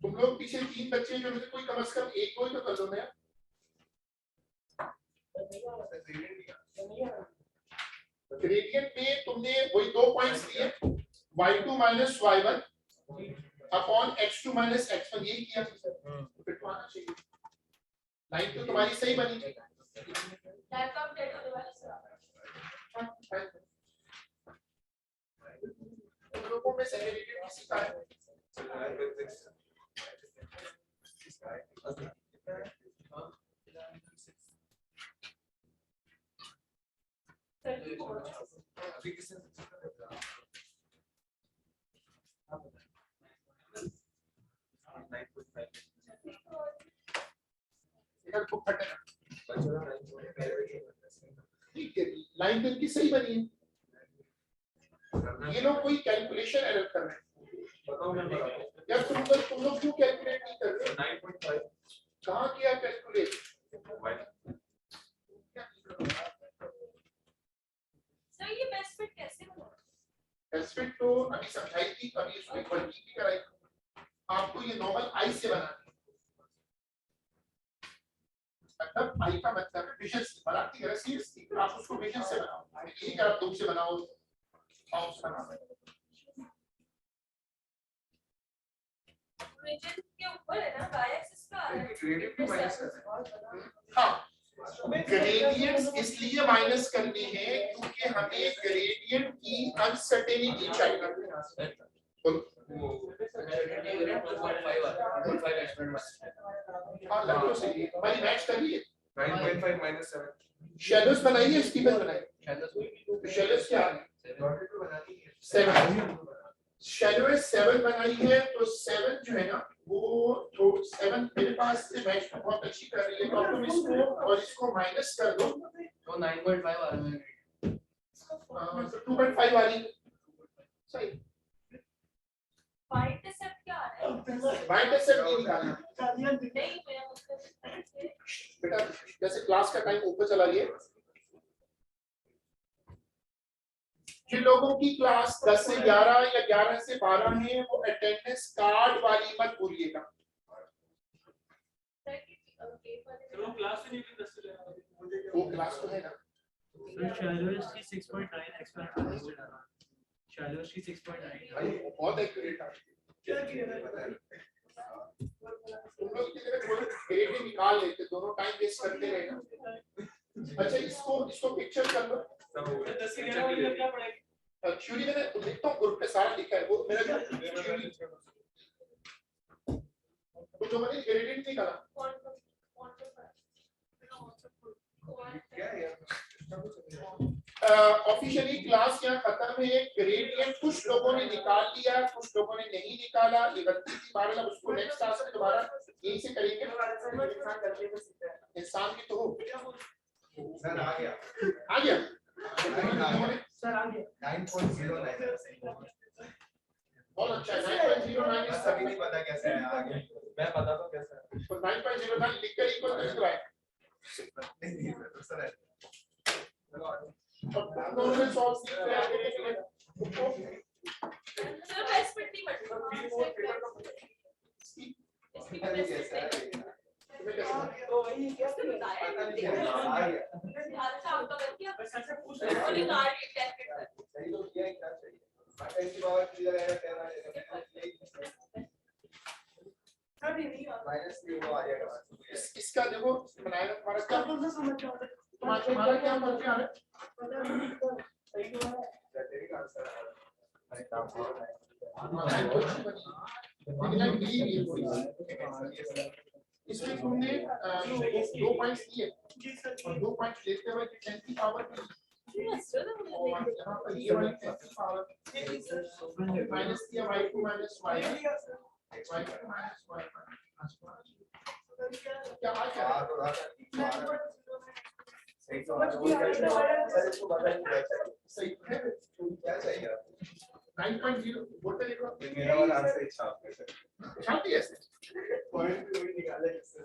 तुम लोग पीछे 3 बच्चे जो मुझे कोई कम से कम एक कोई तो कर दो ना। ग्रेडियंट में तुमने वही 2 पॉइंट्स दिए, y2 minus y1 upon x2 minus x1, यही किया। फिर तो आना चाहिए। लाइन तो तुम्हारी सही बनी थी। लैपटॉप डेट होने वाली सर। तुम लोगों में से डेरिवेटिव किसी का है? इधर को फटेगा। ठीक है, लाइन तो इनकी सही बनी है। ये लोग कोई कैलकुलेशन एरर कर रहे हैं। यार तुम लोग क्यों कैलकुलेट नहीं कर रहे हो? 9.5 कहाँ किया कैलकुलेट? सर ये बेस्ट फिट कैसे बनाओ? बेस्ट फिट तो अभी समझाई थी, अभी उसको एक वर्किंग भी कराई। आपको ये नॉर्मल आई से बनाना है। मतलब आई का मतलब है विजन से बनाती है, सीरियसली आप उसको विजन से बनाओ, ये क्या आप तुम से बनाओ माउस बनाओ। रीजन के ऊपर है ना, y एक्सिस का आ रहा है। ग्रेडियंट भी माइनस कर हाँ, ग्रेडियंट्स इसलिए माइनस करनी है क्योंकि हमें ग्रेडियंट की अनसर्टेनिटी चाहिए। बोलो। हाँ लग तो सही है, हमारी मैच कर रही है। 9.5 minus 7 शैडोज बनाइए, स्टीपन बनाइए। शैडोज क्या है? 7 शैडो 7 बनाई है, तो 7 जो है ना वो तो 7 मेरे पास से मैच बहुत अच्छी कर रही है, तो तुम इसको और इसको माइनस कर दो तो 9.5 आ रहा है। 2.5 वाली सही। y इंटरसेप्ट क्या आ रहा है? y इंटरसेप्ट नहीं निकालना नहीं मेरा मतलब बेटा, जैसे क्लास का टाइम ऊपर चला गया। जिन लोगों की क्लास 10 से 11 या 11 से 12 है वो अटेंडेंस कार्ड वाली मत भूलिएगा। चलो क्लास से नहीं भी 10 से ले आओ। वो क्लास तो है ना। So shallows की 6.9 एक्सपेरिमेंट लिस्टेड है। shallows की 6.9 भाई बहुत एक्यूरेट है। क्या किया है पता है? तुम लोग की जगह थोड़ा ग्रेड भी निकाल लेते, दोनों टाइम वेस्ट करते रहे ना। अच्छा इसको पिक्चर कर लो। 10 से 11 वाली क्या पड़ेगी? थ्योरी मैंने लिखता हूँ, ग्रुप पे सारा लिखा है वो मेरा जो थ्योरी। तो जो मैंने ग्रेडियंट निकाला क्या है यार? ऑफिशियली क्लास यहाँ खत्म है। ग्रेडियंट कुछ लोगों ने निकाल लिया, कुछ लोगों ने नहीं निकाला, ये गलती थी। बारह उसको नेक्स्ट क्लास में दोबारा यहीं से करेंगे। इंसान की तो हो। सर आ गया आ गया सर आ गया 9.09 बहुत अच्छा है। 9.09 इस सभी नहीं पता कैसे है आ गया मैं बता दूं कैसे है तो 9.09 लिख कर इक्वल कर दो। नहीं सर है और दोनों ने सॉल्व किया है। सर बेस्ट फिट नहीं बनता। इसकी कैसे है तो वही क्या उसने बताया पता नहीं है। कैसे आ गया अच्छा आपका बन गया। बस ऐसे पूछ और निकाल के टेस्ट कर। सही तो किया ही क्या चाहिए ऐसी बात क्लियर है कहना है सर नहीं माइनस 3 वो आ जाएगा इसका देखो बनाया हमारा क्या कौन सा समझ में आ रहा है? हमारा क्या मर्जी आ रहा है। सही तो है। तेरी का आंसर है भाई काम हो रहा है लेकिन अब मिली नहीं है थोड़ी सी। इसमें तुमने 2 पॉइंट्स दिए और 2 पॉइंट्स लेते हुए 10 की पावर और यहाँ पर ये वाली 10 की पावर माइनस दिया y2 minus y y2 minus y क्या आ क्या आ तो रहा सही तो सही है। क्या चाहिए 9.0 बोलते लिखो मेरा वाला आंसर इच्छा आपके से छाती ऐसे पॉइंट भी वही निकाले जिससे